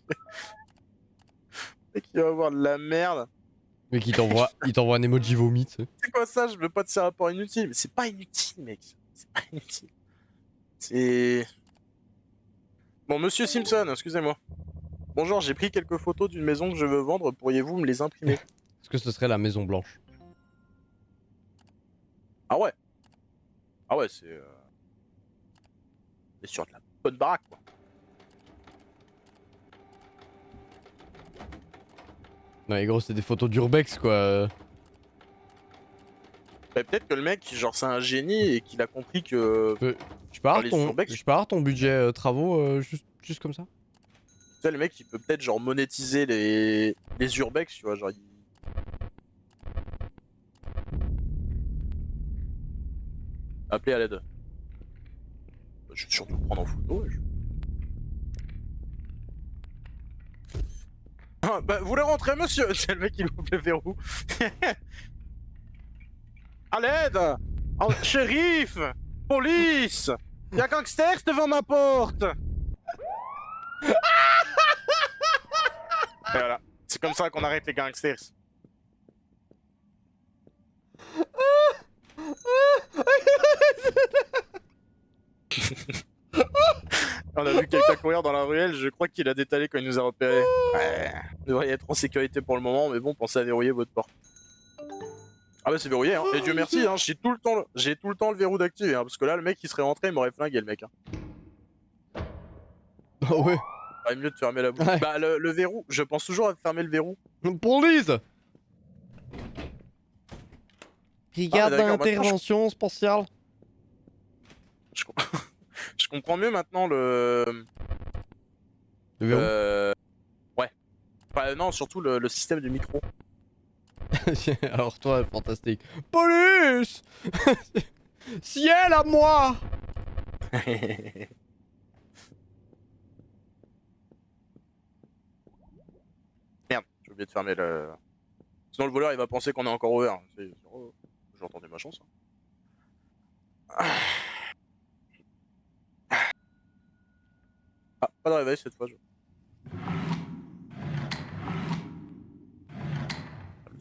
il va avoir de la merde. Mais il t'envoie un emoji vomi, tu sais. C'est quoi ça? Je veux pas de ces rapports inutiles. Mais c'est pas inutile, mec. C'est pas inutile. C'est... Bon, monsieur Simpson, excusez-moi. Bonjour, j'ai pris quelques photos d'une maison que je veux vendre. Pourriez-vous me les imprimer? Est-ce que ce serait la Maison Blanche? Ah ouais. Ah ouais, c'est sur de la bonne baraque, quoi. Non mais gros, c'est des photos d'Urbex, quoi. Bah, peut-être que le mec, genre, c'est un génie et qu'il a compris que... Tu peux avoir les ton, Urbex, je peux avoir ton budget travaux juste comme ça? tu sais, le mec, il peut peut-être, genre, monétiser les Urbex, tu vois, genre, Appeler à l'aide. Bah, je vais surtout le prendre en photo. Ah, bah, vous voulez rentrer, monsieur? C'est le mec qui ouvre le verrou. À l'aide! Oh, shérif! Police! Y'a gangsters devant ma porte! Et voilà. C'est comme ça qu'on arrête les gangsters. On a vu quelqu'un courir dans la ruelle, je crois qu'il a détalé quand il nous a repéré. Ouais, vous devriez être en sécurité pour le moment, mais bon, pensez à verrouiller votre porte. Ah bah c'est verrouillé, hein. Et Dieu merci, hein, j'ai tout le temps le verrou d'activer, hein, parce que là, le mec, il serait rentré, il m'aurait flingué, le mec. Hein. Ah ouais. Ah, mieux de fermer la bouche. Ouais. Bah, le verrou, je pense toujours à fermer le verrou. Police! Brigade d'accord, d'intervention spatiale. Je... je comprends mieux maintenant le... Le verrou? Ouais. Enfin, non, surtout le système de micro. Alors toi, fantastique. Police! Ciel à moi! Merde, j'ai oublié de fermer le... Sinon le voleur il va penser qu'on est encore ouvert. Oh, j'entendais ma chance. Ah, pas de réveil cette fois. Le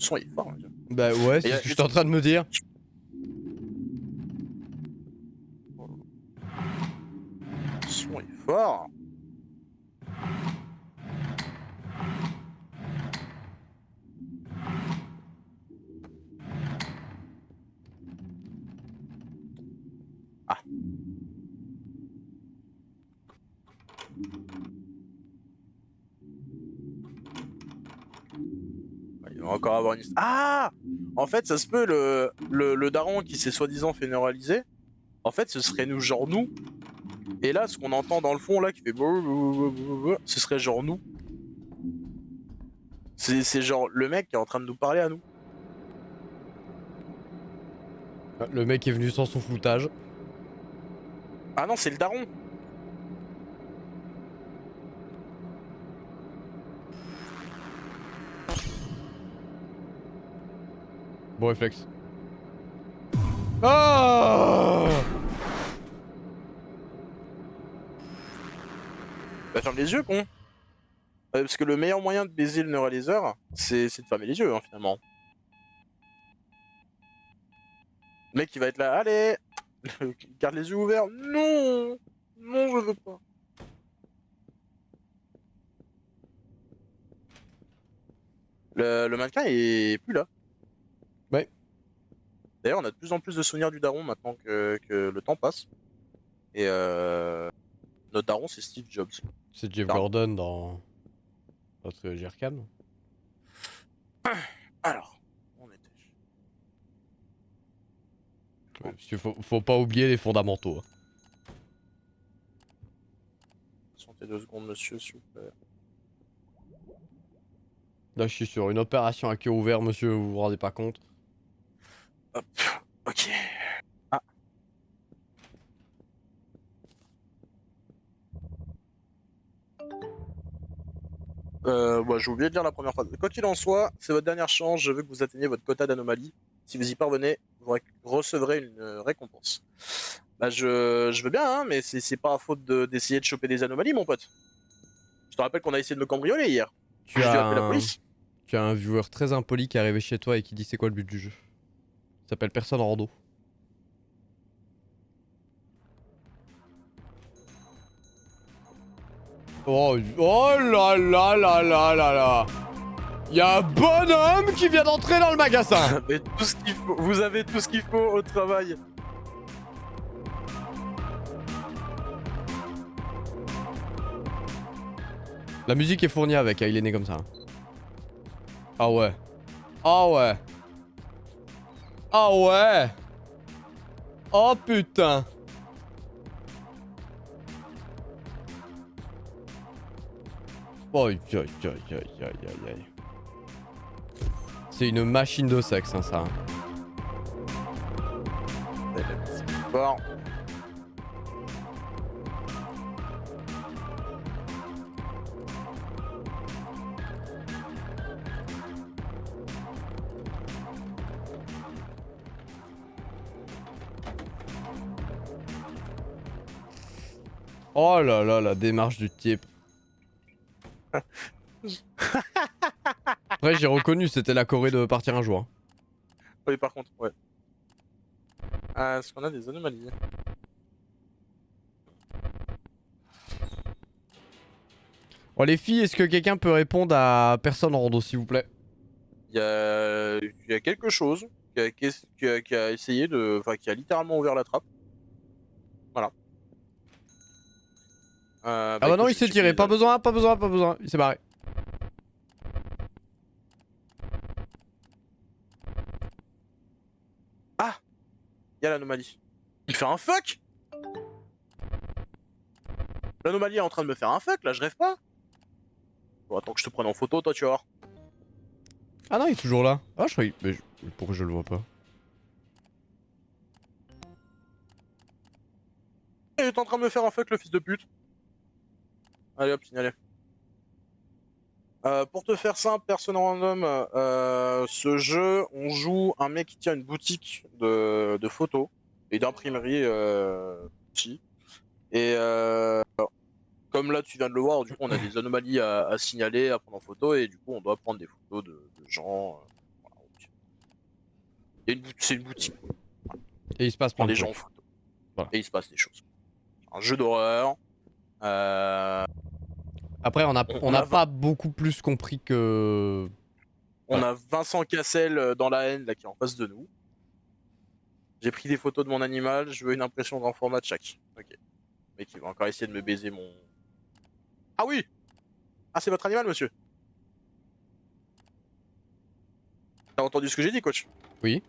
son il est fort. Hein. Bah ouais, c'est ce que j'étais en train de me dire. Le son est fort. Ah. Il va encore avoir une... Ah! En fait, ça se peut, le daron qui s'est soi-disant fait neuraliser, en fait, ce serait nous, genre nous. Et là, ce qu'on entend dans le fond, là, qui fait... Ce serait genre nous. C'est genre le mec qui est en train de nous parler à nous. Le mec est venu sans son floutage. Ah non, c'est le daron. Bon réflexe. Ah! Bah ferme les yeux, con. Parce que le meilleur moyen de baiser le neuraliseur, c'est de fermer les yeux, hein, finalement. Le mec, il va être là, allez. Garde les yeux ouverts. Non. Non, je veux pas. Le mannequin est plus là. Ouais. D'ailleurs, on a de plus en plus de souvenirs du daron maintenant que le temps passe. Et notre daron, c'est Steve Jobs. C'est Jeff Gordon dans notre Jerkan. Alors, on était. Ouais, parce qu'il faut pas oublier les fondamentaux. Patientez 2 secondes, monsieur, s'il vous plaît. Là, je suis sur une opération à cœur ouvert, monsieur, vous vous rendez pas compte? Hop, ok. Ah. J'ai oublié de dire la première phrase. Quoi qu'il en soit, c'est votre dernière chance, je veux que vous atteigniez votre quota d'anomalies. Si vous y parvenez, vous recevrez une récompense. Bah je veux bien, hein, mais c'est pas à faute d'essayer de choper des anomalies, mon pote. Je te rappelle qu'on a essayé de me cambrioler hier. Tu J'ai dû as appeler la un... police. Tu as un viewer très impoli qui est arrivé chez toi et qui dit c'est quoi le but du jeu. Il s'appelle Personne en rando. Oh, oh là là là là là là. Y'a un bonhomme qui vient d'entrer dans le magasin. Vous avez tout ce qu'il faut. Vous avez tout ce qu'il faut au travail. La musique est fournie avec, hein, il est né comme ça. Ah ouais. Ah ouais. Ah ouais. Oh putain. Oh, aïe aïe aïe aïe aïe aïe aïe. C'est une machine de sexe, hein, ça. Bon. Oh là là, la démarche du type. Après, j'ai reconnu, c'était la Corée de partir un jour. Hein. Oui, par contre, ouais. Est-ce qu'on a des anomalies? Oh les filles, est-ce que quelqu'un peut répondre à personne en rando s'il vous plaît? Il y a quelque chose qui a essayé de. Enfin, qui a littéralement ouvert la trappe. Voilà. Ah bah non, écoute, il je vais s'est checker tiré, les pas anomalies. besoin, pas besoin, pas besoin, il s'est barré. Ah, il y a l'anomalie. Il fait un fuck. L'anomalie est en train de me faire un fuck, là, je rêve pas. Bon, attends que je te prenne en photo, toi, tu vas voir. Ah non, il est toujours là. Ah, je croyais. Mais pourquoi je le vois pas? Il est en train de me faire un fuck, le fils de pute. Allez hop, signalé. Pour te faire simple, personne random, ce jeu, on joue un mec qui tient une boutique de photos et d'imprimerie aussi. Et comme là, tu viens de le voir, du coup, on a des anomalies à signaler, à prendre en photo, et du coup, on doit prendre des photos de gens. Voilà. C'est une boutique, Et il se passe on prend plein de des gens en trucs. photo. Voilà. Et il se passe des choses. Un jeu d'horreur. Après, on On n'a a, pas beaucoup plus compris que. on a Vincent Cassel dans la haine, là, qui est en face de nous. J'ai pris des photos de mon animal, je veux une impression grand format de chaque. Ok. Le mec, il va encore essayer de me baiser mon. Ah oui! Ah, c'est votre animal, monsieur? T'as entendu ce que j'ai dit, coach? Oui.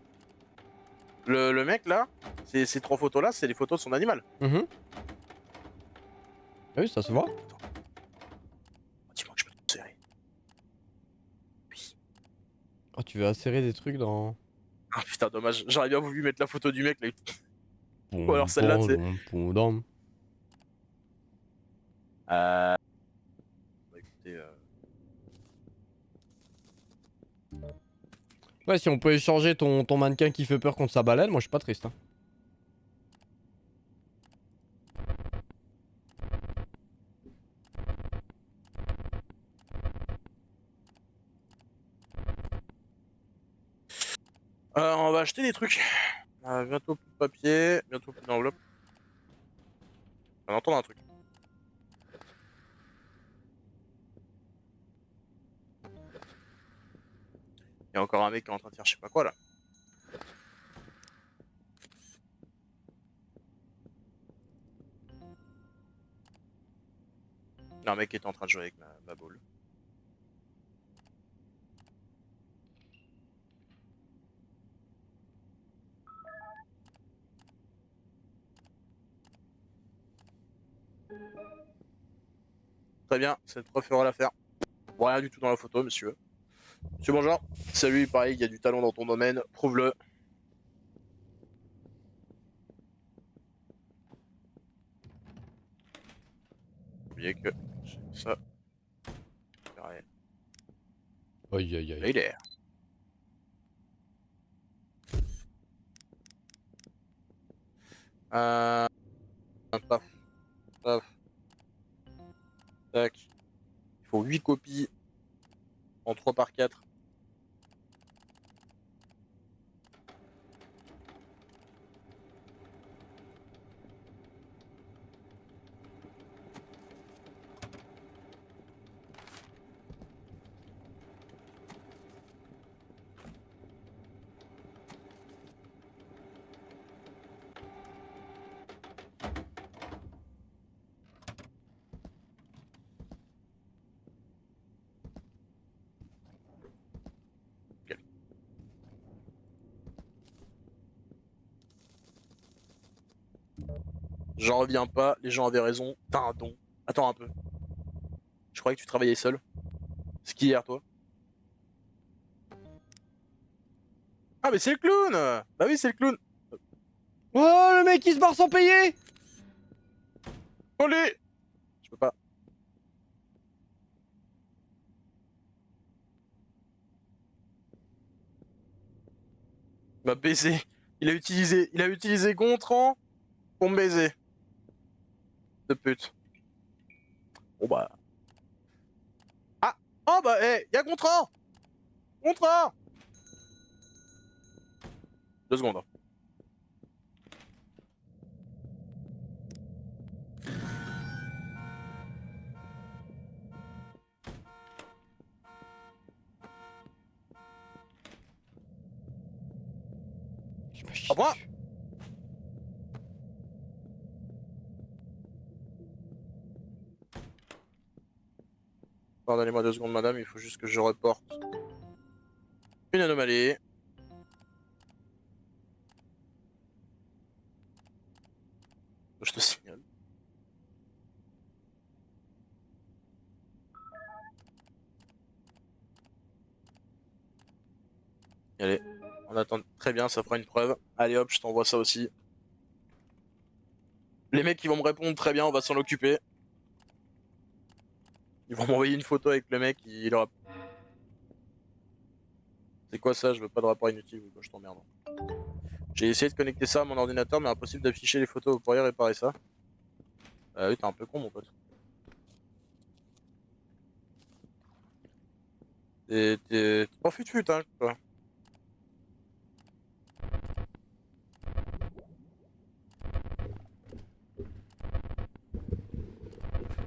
Le mec, là, ces trois photos-là, c'est les photos de son animal. Mhm. Ah oui, ça se voit. Attends. Dis-moi que je peux te serrer. Oui. Oh, tu veux insérer des trucs dans. Ah putain, dommage. J'aurais bien voulu mettre la photo du mec, là. Ou alors Poum, celle-là, tu sais. poum, poum, dam. Bah écoutez. Ouais, si on peut échanger ton mannequin qui fait peur contre sa baleine, moi je suis pas triste. Hein. On va acheter des trucs. Bientôt plus de papier, bientôt plus d'enveloppe. On entend un truc. Il y a encore un mec qui est en train de faire je sais pas quoi là. Il y a un mec qui est en train de jouer avec ma balle. Très bien, cette preuve fera l'affaire. Bon, rien du tout dans la photo, monsieur. Monsieur, bonjour. Salut, pareil, il y a du talent dans ton domaine, prouve-le. Oubliez que j'ai ça. Pareil. Aïe aïe aïe. Là, il est. Euh... Paf, paf. Tac. Il faut 8 copies en 3 par 4 J'en reviens pas, les gens avaient raison, t'as un don. Attends un peu. Je croyais que tu travaillais seul. C'est qui hier, toi? Ah, mais c'est le clown! Bah oui, c'est le clown! Oh, le mec il se barre sans payer. Allez! Je peux pas. Il m'a baisé. Il a utilisé Gontran pour me baiser. De pute. Bon bah. Ah! Oh bah, y'a Gontran! Gontran! 2 secondes. Hein. Je me chie À moi! dessus. Pardonnez-moi 2 secondes, madame, il faut juste que je reporte une anomalie. Je te signale. Allez, on attend. Très bien, ça fera une preuve. Allez hop, je t'envoie ça aussi. Les mecs qui vont me répondre très bien, on va s'en occuper. Ils vont m'envoyer une photo avec le mec, il aura. C'est quoi ça? Je veux pas de rapport inutile ou quoi, je t'emmerde. J'ai essayé de connecter ça à mon ordinateur, mais impossible d'afficher les photos. Vous pourriez réparer ça? Oui, t'es un peu con, mon pote. T'es pas fut-fut, hein, quoi.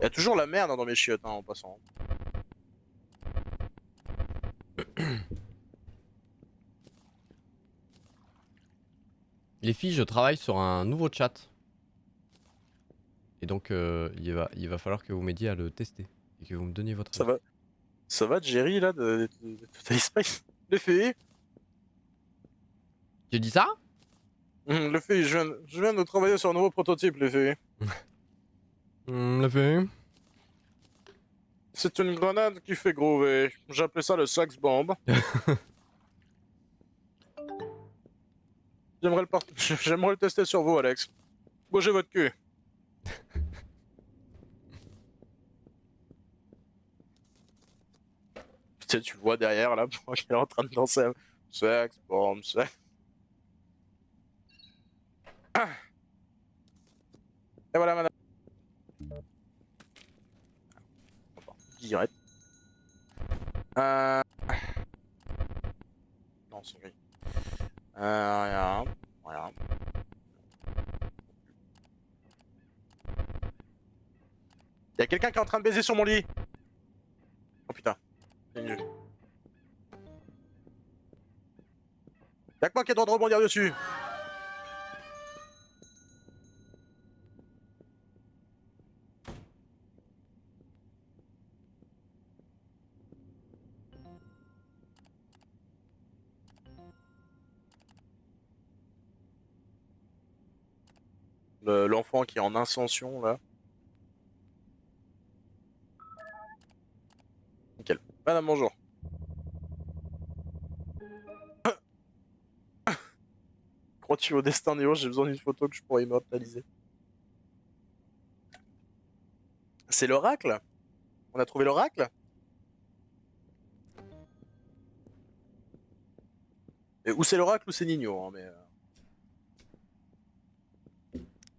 Y'a toujours la merde hein, dans mes chiottes, hein, en passant. Les filles, je travaille sur un nouveau chat. Et donc, il va falloir que vous m'aidiez à le tester. Et que vous me donniez votre Ça avis. va? Ça va, Jerry, là, de Total Spice? Le fait? Tu dis ça? Le fait, je viens de travailler sur un nouveau prototype, le fait. La fait. C'est une grenade qui fait groover. J'appelais ça le Sax Bomb. J'aimerais le tester sur vous, Alex. Bougez votre cul. Putain, tu le vois derrière, là, il est en train de danser. Sax Bomb, Sax. Ah. Et voilà, madame. Direct. Non, c'est gris. Rien. Rien. Y'a quelqu'un qui est en train de baiser sur mon lit. Oh putain. C'est nul. Y'a que moi qui ai le droit de rebondir dessus. L'enfant qui est en ascension, là. Nickel. Madame, bonjour. Crois-tu au destin Néo? J'ai besoin d'une photo que je pourrais immortaliser. C'est l'oracle? On a trouvé l'oracle? Et ou c'est l'oracle ou c'est Nino, hein, mais...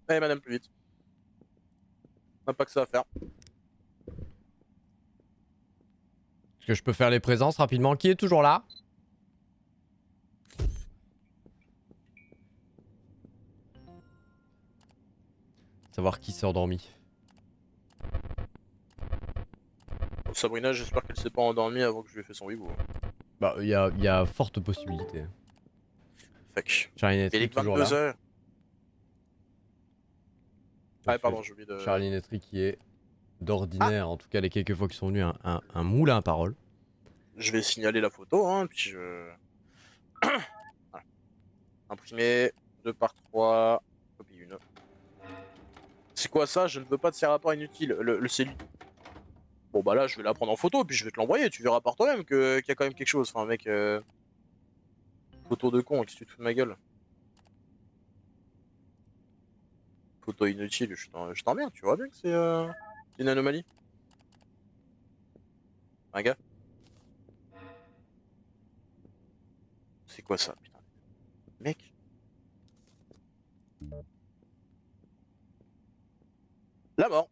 Allez, madame, plus vite. On n'a pas que ça à faire. Est-ce que je peux faire les présences rapidement? Qui est toujours là? Savoir qui s'est endormi. Sabrina, j'espère qu'elle s'est pas endormie avant que je lui ai fait son hibou. Bah, il y a forte possibilité. Fuck. Charlie Il Netry est que toujours là. 22h. Tout à Ah, fait. pardon, j'ai oublié de... Charlie Netry qui est Ah, d'ordinaire, en tout cas les quelques fois qu'ils sont venus, un moulin à parole. je vais signaler la photo, hein, puis je... Voilà. Imprimer, 2 par 3, copie 1. C'est quoi ça? Je ne veux pas de ces rapports inutiles. C'est lui. Bon bah là, je vais la prendre en photo, puis je vais te l'envoyer. Tu verras par toi-même qu'il y a quand même quelque chose. Enfin, mec, photo de con, qu'est-ce que tu te fous de ma gueule? Photo inutile, je t'emmerde, tu vois bien que c'est une anomalie. Un gars. C'est quoi ça, putain? Mec. La mort.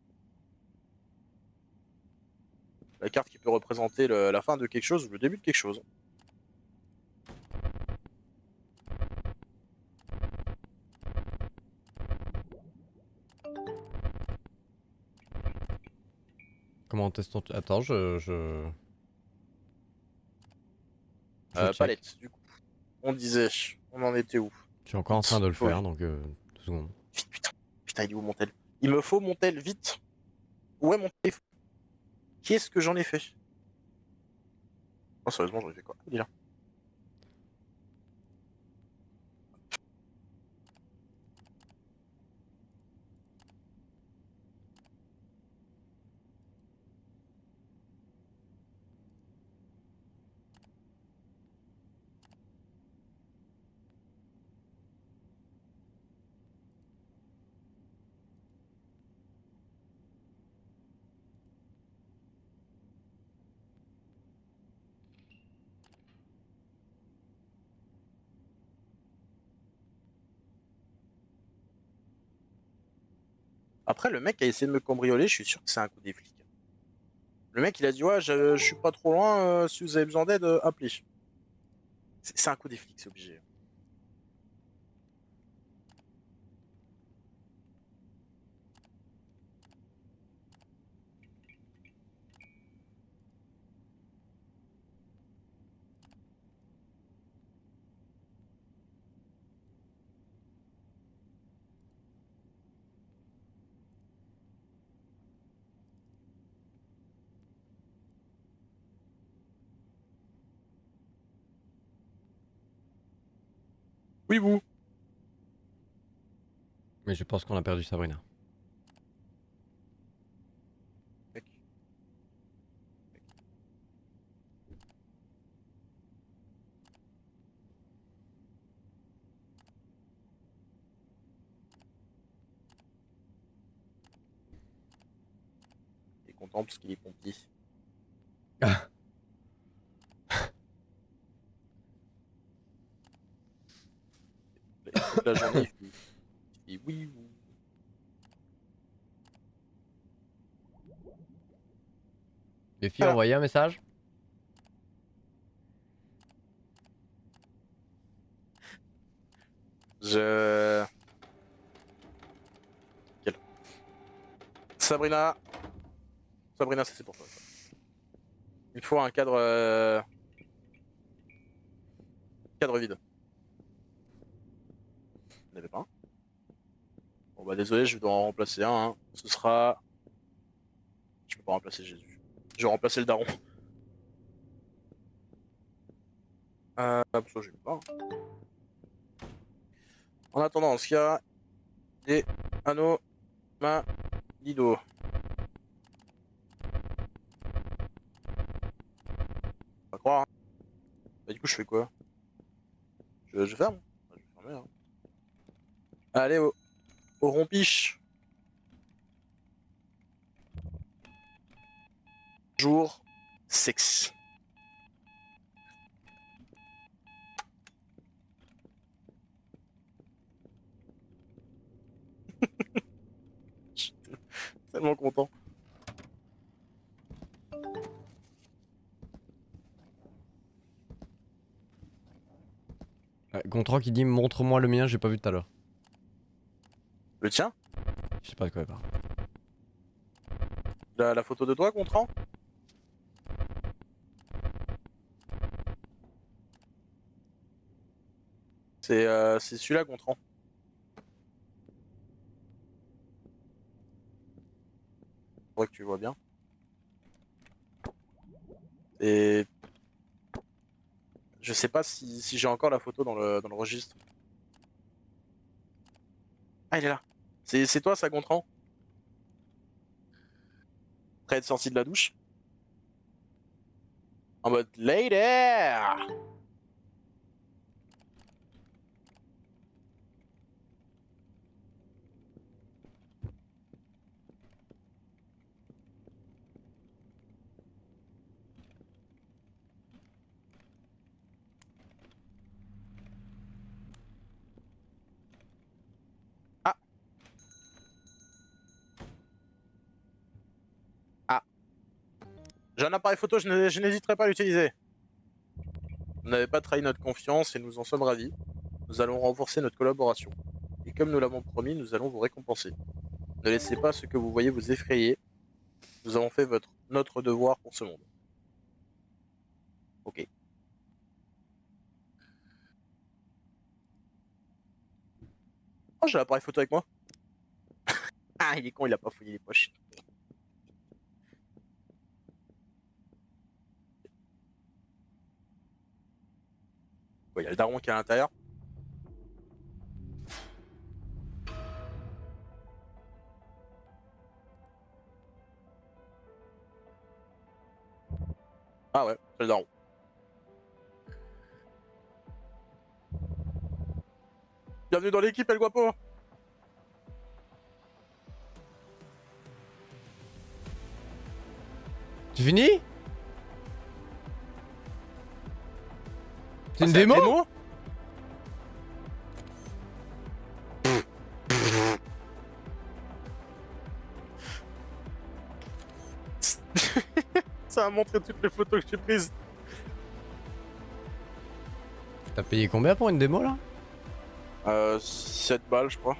La carte qui peut représenter la fin de quelque chose ou le début de quelque chose. Comment on teste ton... Attends, je check. Palette, du coup. On disait, on en était où? Je suis encore en train de le Oui. faire, donc 2 secondes. Vite, putain. Putain, il est où mon tel? Il me faut mon tel, vite. Où est mon téléphone? Qu'est-ce que j'en ai fait? Oh, sérieusement, j'en ai fait quoi? Il est là. Après, le mec a essayé de me cambrioler, je suis sûr que c'est un coup des flics. Le mec, il a dit, ouais, je suis pas trop loin, si vous avez besoin d'aide, appelez. C'est un coup des flics, c'est obligé. Oui, vous. Mais je pense qu'on a perdu Sabrina. Mec. Il est content parce qu'il est pompier. Et toute la journée, il fait oui, vous. Les filles ont Voilà. envoyé un message? Je... Quel? Sabrina. Sabrina, ça c'est pour toi. Ça. Il faut un cadre... cadre vide. Vous n'avez pas un? Bon bah désolé, je dois en remplacer un. Hein. Ce sera... Je peux pas remplacer Jésus. Je vais remplacer le daron. Ça j'ai pas. Hein. En attendant, ce qu'il y a des anneaux Lido. Pas croire. Hein. Bah, du coup, je fais quoi? Je ferme? Je vais fermer. Hein. Allez, au rompiche. Jour sexy. Je suis tellement content. Gontran qui dit montre-moi le mien, j'ai pas vu tout à l'heure. Le tien? Je sais pas de quoi il parle. La photo de toi, Contran? C'est celui-là, Contran. Faudrait que tu vois bien. Et je sais pas si j'ai encore la photo dans le registre. Ah, il est là. C'est toi, ça, Gontran? Après être sorti de la douche. En mode later. Ah. Ah. J'ai un appareil photo, je n'hésiterai pas à l'utiliser. Vous n'avez pas trahi notre confiance et nous en sommes ravis. Nous allons renforcer notre collaboration. Et comme nous l'avons promis, nous allons vous récompenser. Ne laissez pas ce que vous voyez vous effrayer. Nous avons fait notre devoir pour ce monde. Ok. Oh, j'ai l'appareil photo avec moi. Ah, il est con, il a pas fouillé les poches. Il y a le daron qui est à l'intérieur. Ah ouais, c'est le daron. Bienvenue dans l'équipe, El Guapo. C'est fini? C'est Ah, une la démo? Ça a montré toutes les photos que j'ai prises. T'as payé combien pour une démo là? 7 balles, je crois.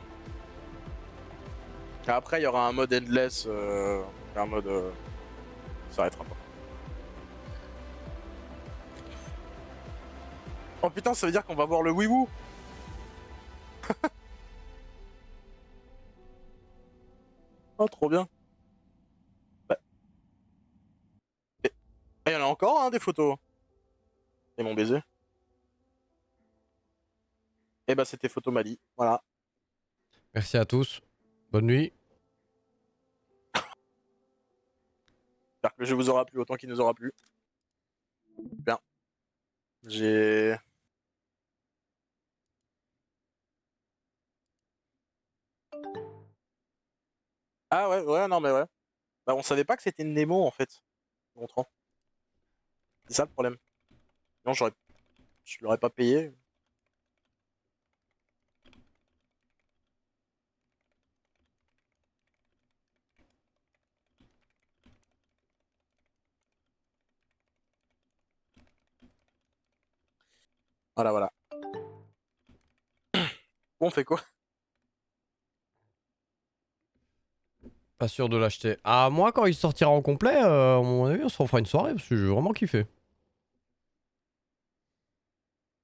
Et après, il y aura un mode endless. Un mode. Ça s'arrêtera pas. Oh putain, ça veut dire qu'on va voir le Wiiwu. Oh, trop bien. Bah. Et il y en a encore, hein, des photos. Et mon baiser. Et bah, c'était Photo Mali. Voilà. Merci à tous. Bonne nuit. J'espère que le jeu vous aura plu autant qu'il nous aura plu. Bien. J'ai. Ah ouais, ouais, non, mais ouais. Bah, on savait pas que c'était une démo en fait. Montrant. C'est ça le problème. Non, je l'aurais pas payé. Voilà, voilà. Bon, on fait quoi? Pas sûr de l'acheter. Ah, moi, quand il sortira en complet, à mon avis, on se refera une soirée parce que j'ai vraiment kiffé.